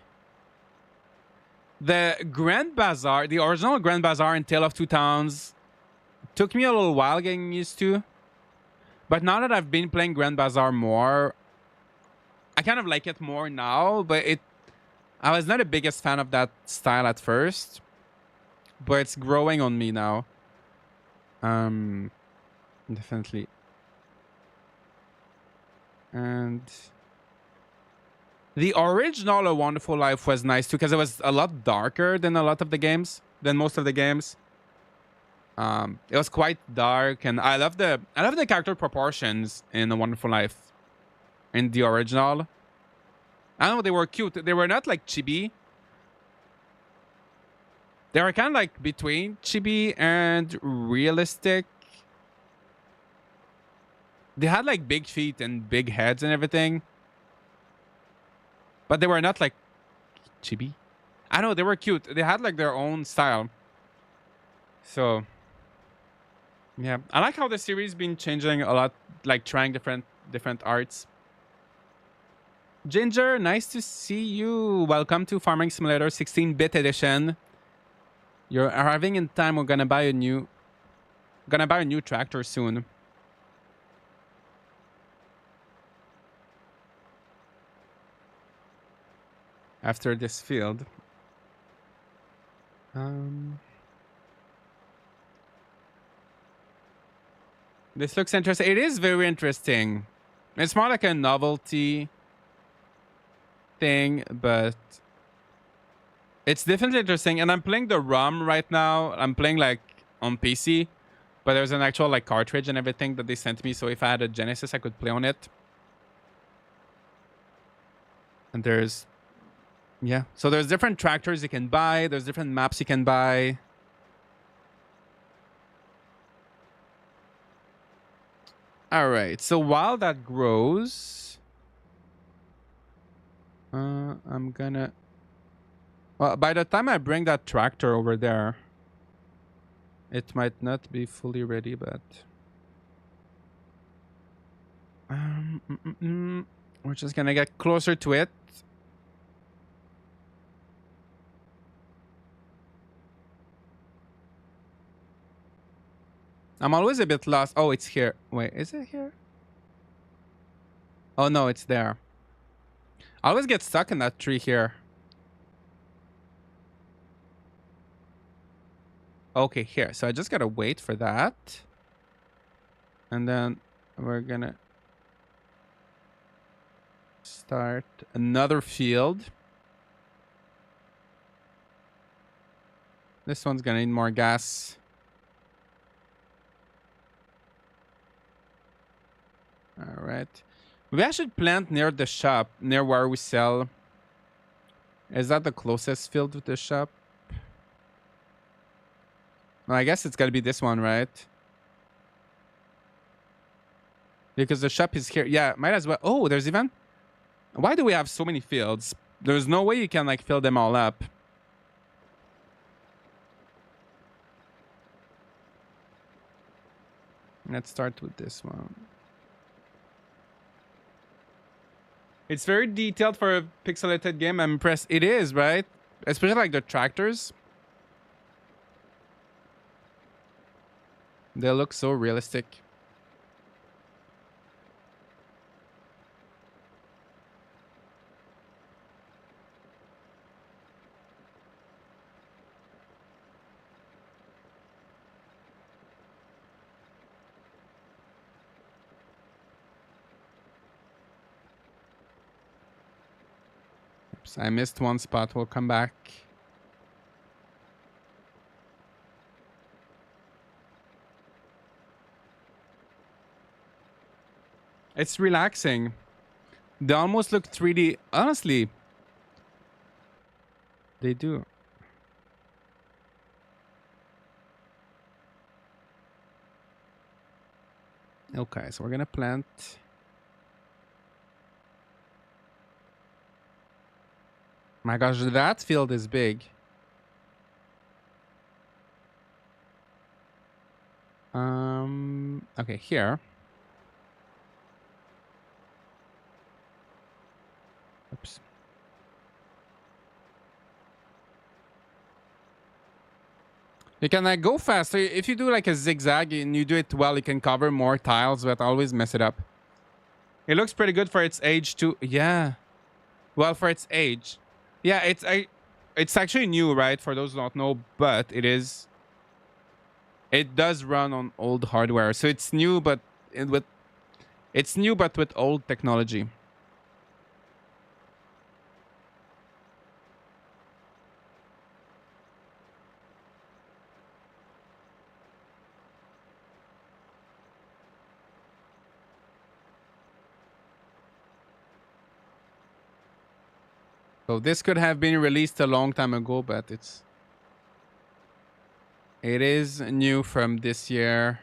the Grand Bazaar, the original Grand Bazaar in Tale of Two Towns, took me a little while getting used to. But now that I've been playing Grand Bazaar more, I kind of like it more now. But I was not the biggest fan of that style at first, but it's growing on me now. Definitely. And the original A Wonderful Life was nice too, because it was a lot darker than a lot of the games, than most of the games. It was quite dark, and I love the character proportions in A Wonderful Life in the original. I don't know, they were cute. They were not like chibi. They were kind of like between chibi and realistic. They had like big feet and big heads and everything, but they were not like chibi. I know, they were cute. They had like their own style. So yeah, I like how the series been changing a lot, like trying different arts. Ginger, nice to see you. Welcome to Farming Simulator 16-bit edition. You're arriving in time. We're gonna buy a new tractor soon. After this field. This looks interesting. It is very interesting. It's more like a novelty thing, but it's definitely interesting. And I'm playing the ROM right now. I'm playing like on PC, but there's an actual like cartridge and everything that they sent me. So if I had a Genesis, I could play on it. And there's, yeah. So there's different tractors you can buy. There's different maps you can buy. All right. So while that grows, I'm gonna. Well, by the time I bring that tractor over there, it might not be fully ready, but we're just gonna get closer to it. I'm always a bit lost. Oh, it's here. Wait, is it here? Oh no, it's there. I always get stuck in that tree here. Okay, here. So I just gotta wait for that. And then we're gonna start another field. This one's gonna need more gas. All right. Maybe I should plant near the shop, near where we sell. Is that the closest field to the shop? Well, I guess it's gotta be this one, right? Because the shop is here. Yeah, might as well. Oh, there's even... Why do we have so many fields? There's no way you can like fill them all up. Let's start with this one. It's very detailed for a pixelated game. I'm impressed. It is, right? Especially like the tractors. They look so realistic. Oops, I missed one spot. We'll come back. It's relaxing. They almost look 3D. Honestly, they do. Okay, so we're gonna plant. My gosh, that field is big. Okay, here. Oops. You can like go faster. If you do like a zigzag and you do it well, you can cover more tiles, but always mess it up. It looks pretty good for its age too. Yeah. Well, for its age. Yeah, it's actually new, right? For those who don't know, but it is. It does run on old hardware, so it's new, but it's new, but with old technology. So this could have been released a long time ago, but it is new from this year.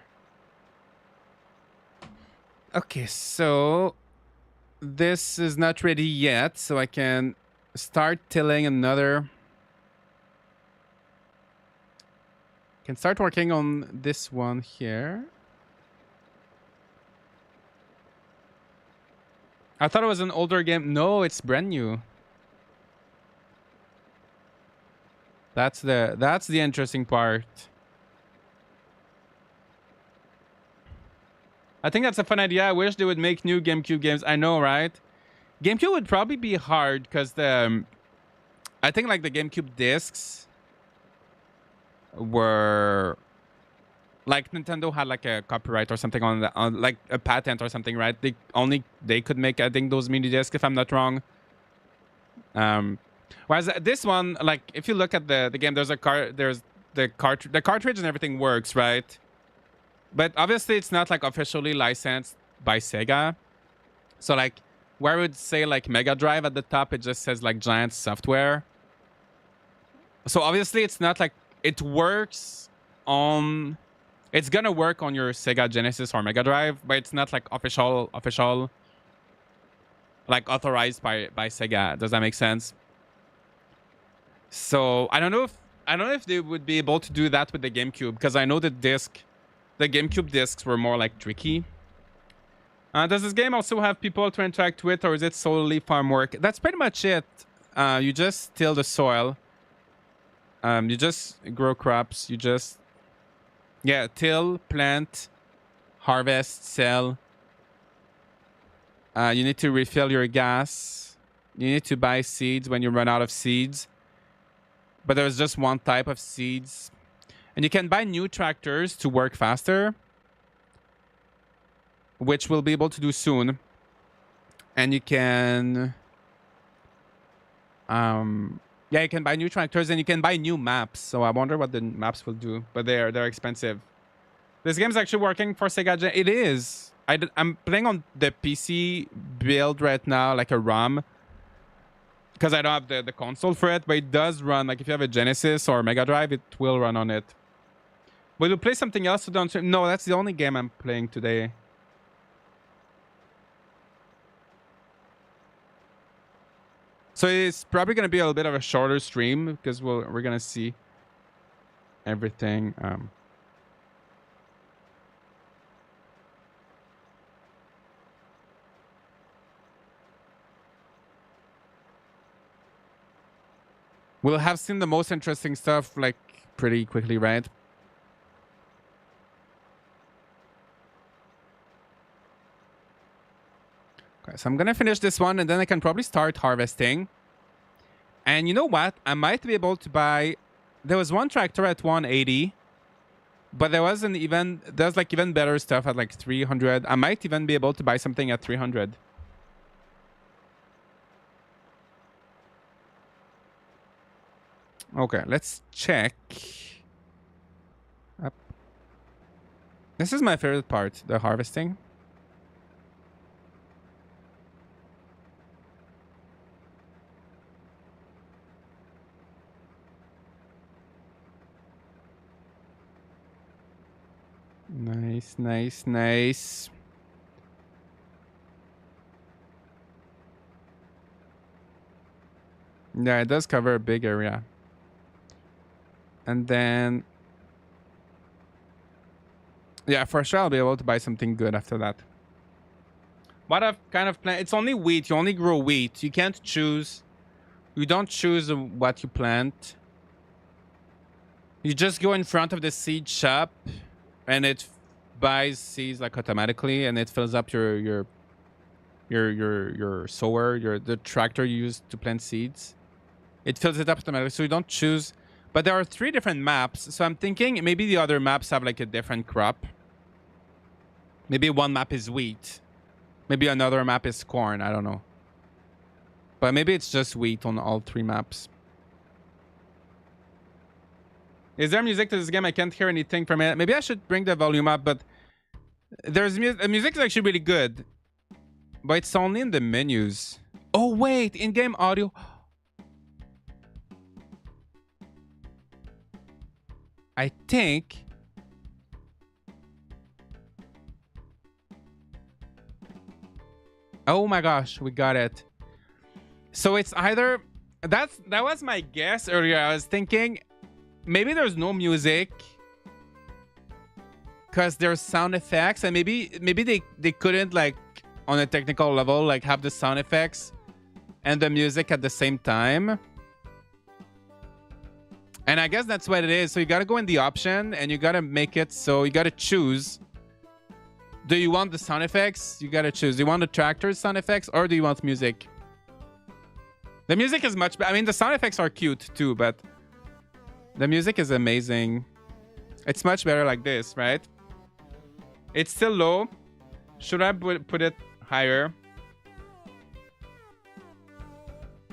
Okay, so this is not ready yet, so I can start tilling another. Can start working on this one here. I thought it was an older game. No, it's brand new. That's the interesting part. I think that's a fun idea. I wish they would make new GameCube games. I know, right? GameCube would probably be hard because I think like the GameCube discs were Like Nintendo had like a copyright or something on the, on like a patent or something, right? They could make, I think, those mini discs, if I'm not wrong. Whereas this one, like if you look at the game, there's the cartridge and everything works, right? But obviously it's not like officially licensed by Sega. So like where I would say like Megadrive at the top, it just says like Giant Software. So obviously it's not like it works on, it's gonna work on your Sega Genesis or Megadrive, but it's not like official like authorized by Sega. Does that make sense? So I don't know if they would be able to do that with the GameCube, because I know the GameCube discs were more like tricky. Does this game also have people to interact with, or is it solely farm work? That's pretty much it. You just till the soil. You just grow crops. You just, yeah, till, plant, harvest, sell. You need to refill your gas. You need to buy seeds when you run out of seeds. But there's just one type of seeds. And you can buy new tractors to work faster, which we'll be able to do soon. And you can, yeah, you can buy new tractors and you can buy new maps. So I wonder what the maps will do, but they're expensive. This game's actually working for Sega Gen. It is. I'm playing on the PC build right now, like a ROM, because I don't have the console for it, but it does run. Like if you have a Genesis or Mega Drive, it will run on it. Will you play something else today on stream? No, that's the only game I'm playing today. So it's probably going to be a little bit of a shorter stream because we're going to see everything. We'll have seen the most interesting stuff like pretty quickly, right? Okay, so I'm gonna finish this one and then I can probably start harvesting. And you know what? I might be able to buy. There was one tractor at 180, but there's like even better stuff at like 300. I might even be able to buy something at 300. Okay, let's check. Up. This is my favorite part, the harvesting. Nice, nice, nice. Yeah, it does cover a big area. And then, yeah, for sure I'll be able to buy something good after that. What I've kind of planned, it's only wheat. You only grow wheat. You can't choose. You don't choose what you plant. You just go in front of the seed shop, and it buys seeds like automatically, and it fills up your sower, the tractor you use to plant seeds. It fills it up automatically, so you don't choose. But there are 3 different maps, so I'm thinking maybe the other maps have like a different crop. Maybe one map is wheat. Maybe another map is corn, I don't know. But maybe it's just wheat on all 3 maps. Is there music to this game? I can't hear anything from it. Maybe I should bring the volume up, but there's music is actually really good. But it's only in the menus. Oh wait, in-game audio. I think oh my gosh, we got it. So it's either that was my guess earlier. I was thinking maybe there's no music because there's sound effects, and maybe they couldn't, like, on a technical level, like have the sound effects and the music at the same time. And I guess that's what it is. So you got to go in the option and you got to make it so you got to choose. Do you want the sound effects? You got to choose. Do you want the tractor's sound effects or do you want music? The music is much better. I mean, the sound effects are cute too, but the music is amazing. It's much better like this, right? It's still low. Should I put it higher?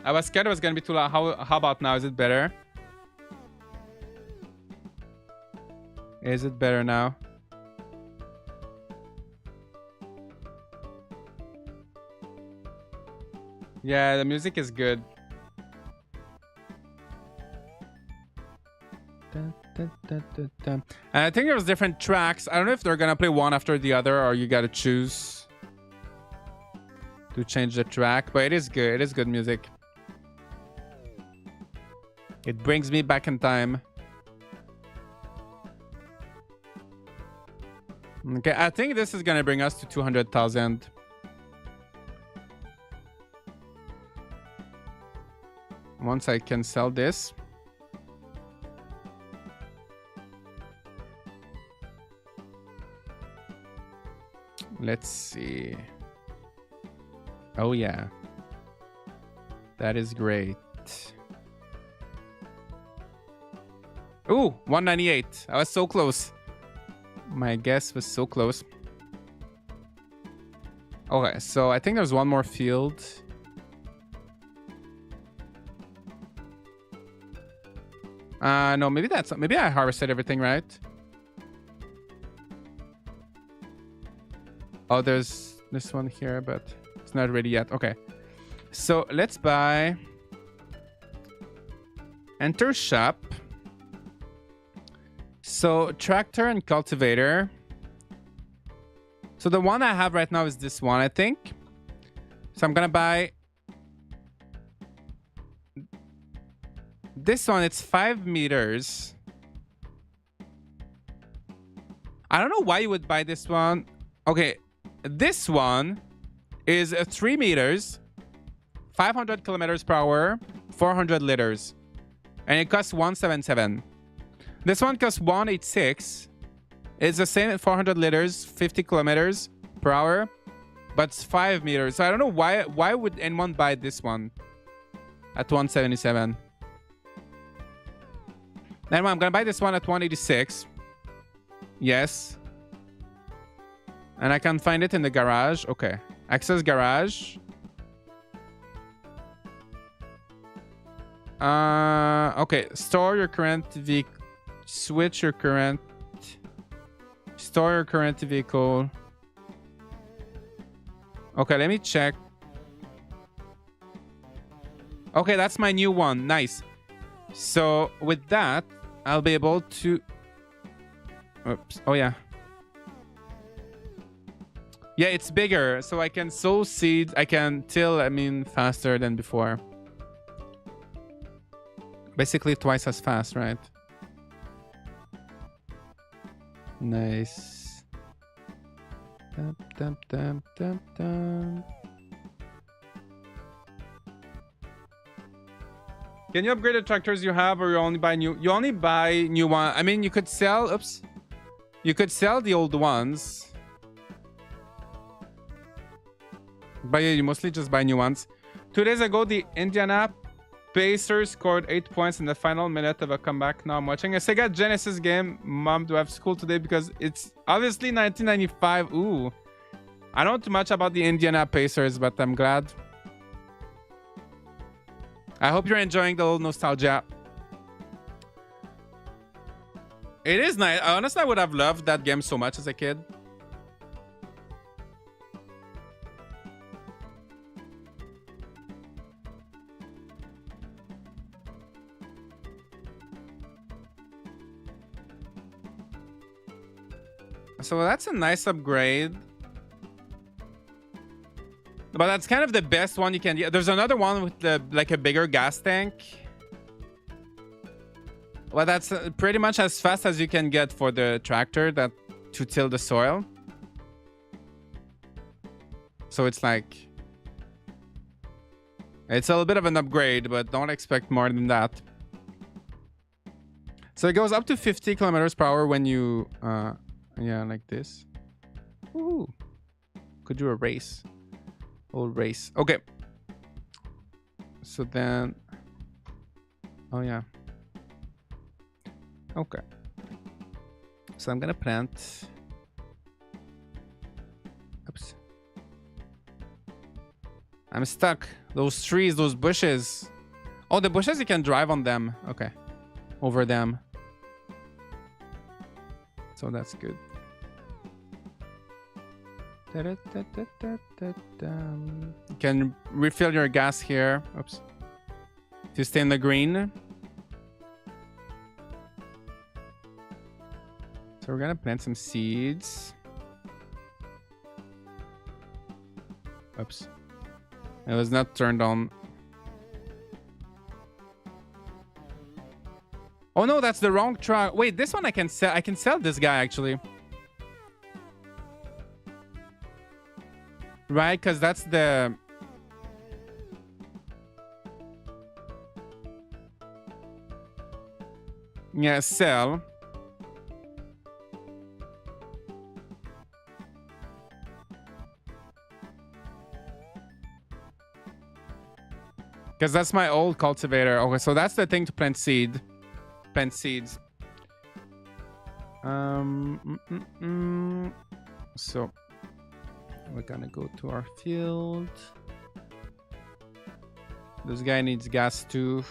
I was scared it was gonna be too loud. How about now? Is it better? Is it better now? Yeah, the music is good. And I think there's different tracks. I don't know if they're gonna play one after the other or you gotta choose to change the track, but it is good. It is good music. It brings me back in time. Okay, I think this is gonna bring us to 200,000. Once I can sell this. Let's see. Oh yeah. That is great. Ooh, 198. I was so close. My guess was so close. Okay, so I think there's one more field. No, maybe I harvested everything, right? Oh, there's this one here, but it's not ready yet. Okay. So let's buy. Enter shop. So tractor and cultivator. So the one I have right now is this one, I think. So I'm gonna buy this one. It's 5 meters. I don't know why you would buy this one. Okay, this one is 3 meters, 500 kilometers per hour, 400 liters, and it costs 177. This one costs 186. It's the same at 400 liters, 50 kilometers per hour, but it's 5 meters. So I don't know why would anyone buy this one at 177. Anyway, I'm gonna buy this one at 186. Yes. And I can find it in the garage. Okay. Access garage. Okay. Store your current vehicle. Switch your current. Store your current vehicle. Okay, let me check. Okay, that's my new one. Nice. So with that, I'll be able to... Oops. Oh, yeah. Yeah, it's bigger. So I can sow seeds. I can till, faster than before. Basically twice as fast, right? Nice. Dum, dum, dum, dum, dum. Can you upgrade the tractors you have, or you only buy new? You only buy new one. I mean, you could sell. Oops. You could sell the old ones. But yeah, you mostly just buy new ones. 2 days ago, the Indiana Pacers scored 8 points in the final minute of a comeback. Now I'm watching a Sega Genesis game. Mom, do I have school today? Because it's obviously 1995. Ooh. I don't know too much about the Indiana Pacers, but I'm glad. I hope you're enjoying the little nostalgia. It is nice. Honestly, I would have loved that game so much as a kid. So that's a nice upgrade. But that's kind of the best one you can get. There's another one with like a bigger gas tank. Well, that's pretty much as fast as you can get for the tractor to till the soil. So it's like... It's a little bit of an upgrade, but don't expect more than that. So it goes up to 50 kilometers per hour when you... yeah, like this. Ooh. Could do a race. Old race. Okay. So then... Oh, yeah. Okay. So I'm gonna plant. Oops. I'm stuck. Those trees, those bushes. Oh, the bushes, you can drive on them. Okay. Over them. So that's good. You can refill your gas here. Oops. To stay in the green. So we're gonna plant some seeds. Oops. It was not turned on. Oh no, that's the wrong truck. Wait, this one I can sell. I can sell this guy actually. Right, because that's the... Yeah, sell. Because that's my old cultivator. Okay, so that's the thing to plant seed. Plant seeds. So we're gonna go to our field. This guy needs gas too.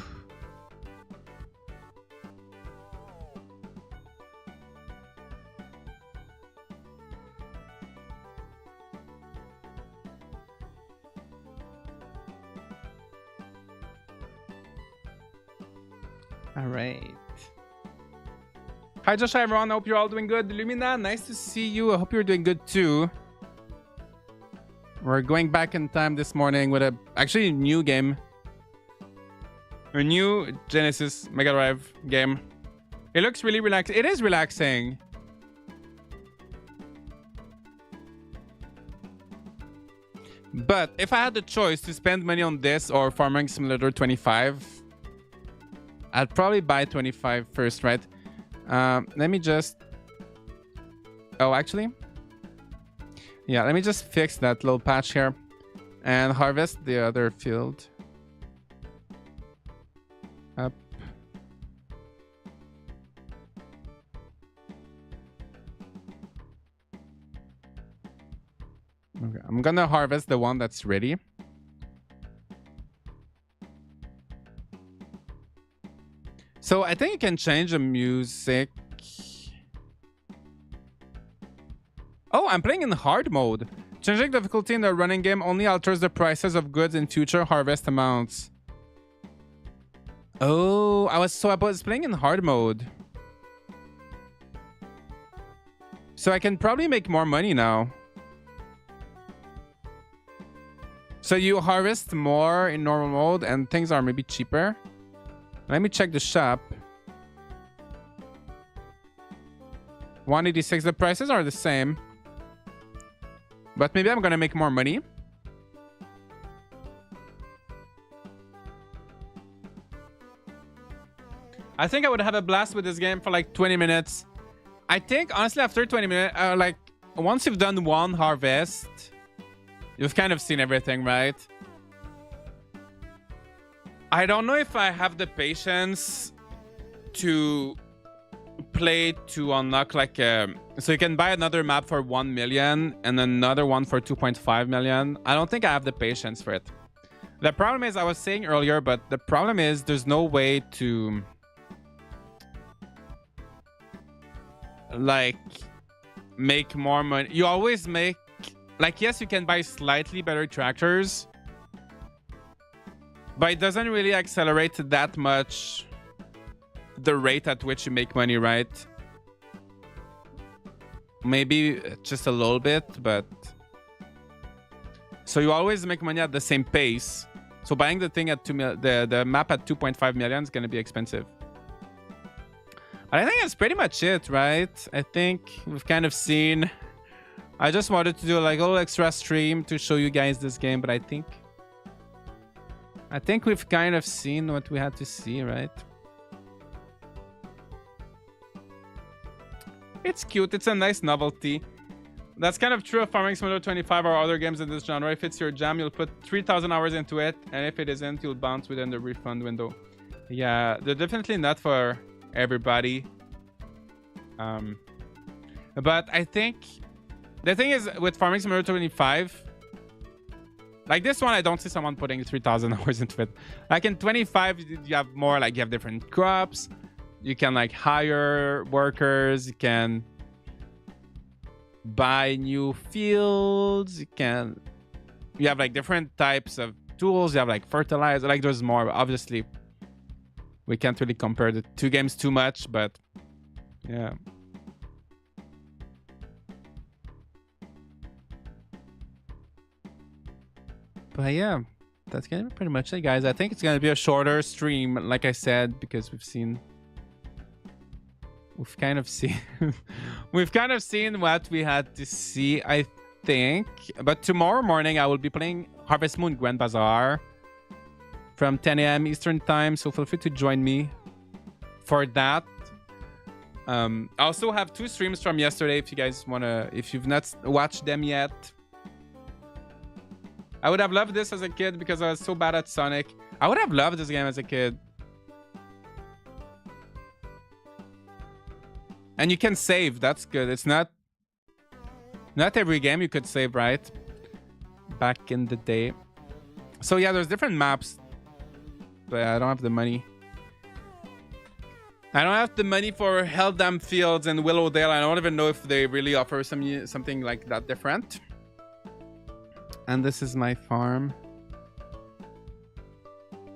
All right. Hi Josh, hi everyone. I hope you're all doing good. Lumina, nice to see you. I hope you're doing good too. We're going back in time this morning with a actually new game. A new Genesis Megadrive game. It looks really relaxing. It is relaxing. But if I had the choice to spend money on this or Farming Simulator 25, I'd probably buy 25 first, right? Let me just... Oh, actually... Yeah, let me just fix that little patch here and harvest the other field. Up. Okay, I'm gonna harvest the one that's ready. So I think you can change the music. Oh, I'm playing in hard mode. Changing difficulty in the running game only alters the prices of goods in future harvest amounts. Oh, I was playing in hard mode. So I can probably make more money now. So you harvest more in normal mode and things are maybe cheaper. Let me check the shop. 186. The prices are the same. But maybe I'm gonna make more money. I think I would have a blast with this game for like 20 minutes. I think, honestly, after 20 minutes, like, once you've done one harvest, you've kind of seen everything, right? I don't know if I have the patience to play to unlock like so you can buy another map for 1 million and another one for 2.5 million. I don't think I have the patience for it. The problem is, I was saying earlier, but the problem is there's no way to like make more money. You always make like, yes, you can buy slightly better tractors, but it doesn't really accelerate that much the rate at which you make money, right? Maybe just a little bit, but... So you always make money at the same pace. So buying the thing at the map at 2.5 million is going to be expensive. But I think that's pretty much it, right? I think we've kind of seen... I just wanted to do like a little extra stream to show you guys this game, but I think we've kind of seen what we had to see, right? It's cute. It's a nice novelty. That's kind of true of Farming Simulator 25 or other games in this genre. If it's your jam, you'll put 3,000 hours into it, and if it isn't, you'll bounce within the refund window. Yeah, they're definitely not for everybody. But I think the thing is with Farming Simulator 25, like this one, I don't see someone putting 3,000 hours into it. Like in 25, you have more, like you have different crops. You can like hire workers. You can buy new fields. You have like different types of tools. You have like fertilizer. Like there's more. Obviously, we can't really compare the two games too much, but yeah. But yeah, that's gonna be pretty much it, guys. I think it's gonna be a shorter stream, like I said, because we've kind of seen we've kind of seen what we had to see, I think. But tomorrow morning I will be playing Harvest Moon Grand Bazaar from 10 a.m. Eastern time, so feel free to join me for that. I also have 2 streams from yesterday if you guys wanna, if you've not watched them yet. I would have loved this as a kid because I was so bad at Sonic. I would have loved this game as a kid. And you can save. That's good. It's not every game you could save, right? Back in the day. So yeah, there's different maps. But I don't have the money. I don't have the money for Helldam Fields and Willowdale. I don't even know if they really offer something like that different. And this is my farm.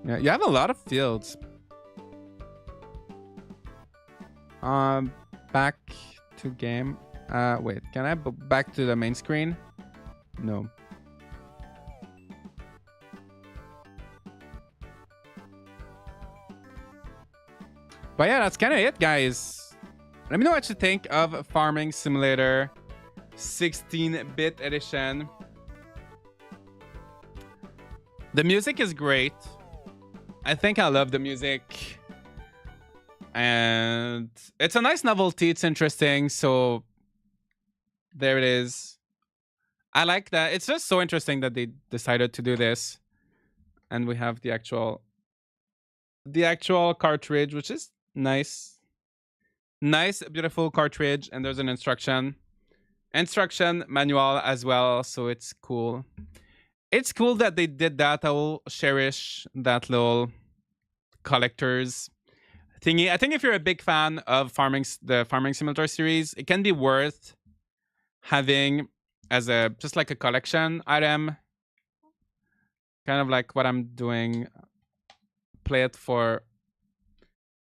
Yeah, you have a lot of fields. Back to game. Wait, can I back to the main screen? No. But yeah, that's kind of it, guys. Let me know what you think of Farming Simulator 16-bit edition. The music is great. I think I love the music. And it's a nice novelty. It's interesting. So there it is. I like that. It's just so interesting that they decided to do this. And we have the actual cartridge, which is nice. Nice, beautiful cartridge. And there's an instruction manual as well. So it's cool. It's cool that they did that. I will cherish that little collector's thingy. I think if you're a big fan of the Farming Simulator series, it can be worth having as just like a collection item. Kind of like what I'm doing. Play it for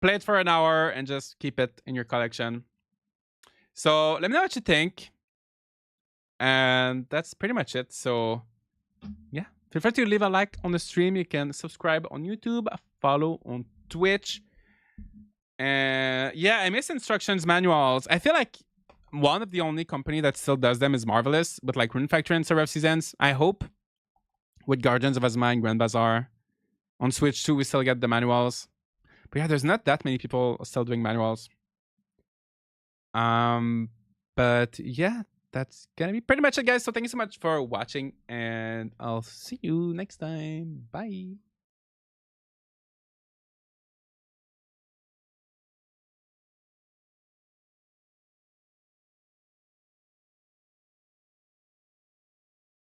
an hour and just keep it in your collection. So let me know what you think. And that's pretty much it. So yeah, feel free to leave a like on the stream. You can subscribe on YouTube, follow on Twitch. And yeah, I miss instructions manuals. I feel like one of the only company that still does them is Marvelous with like Rune Factory and Server of Seasons. I hope with Guardians of Azuma and Grand Bazaar on Switch too, we still get the manuals. But yeah, there's not that many people still doing manuals. But yeah, that's gonna be pretty much it, guys. So thank you so much for watching, and I'll see you next time. Bye.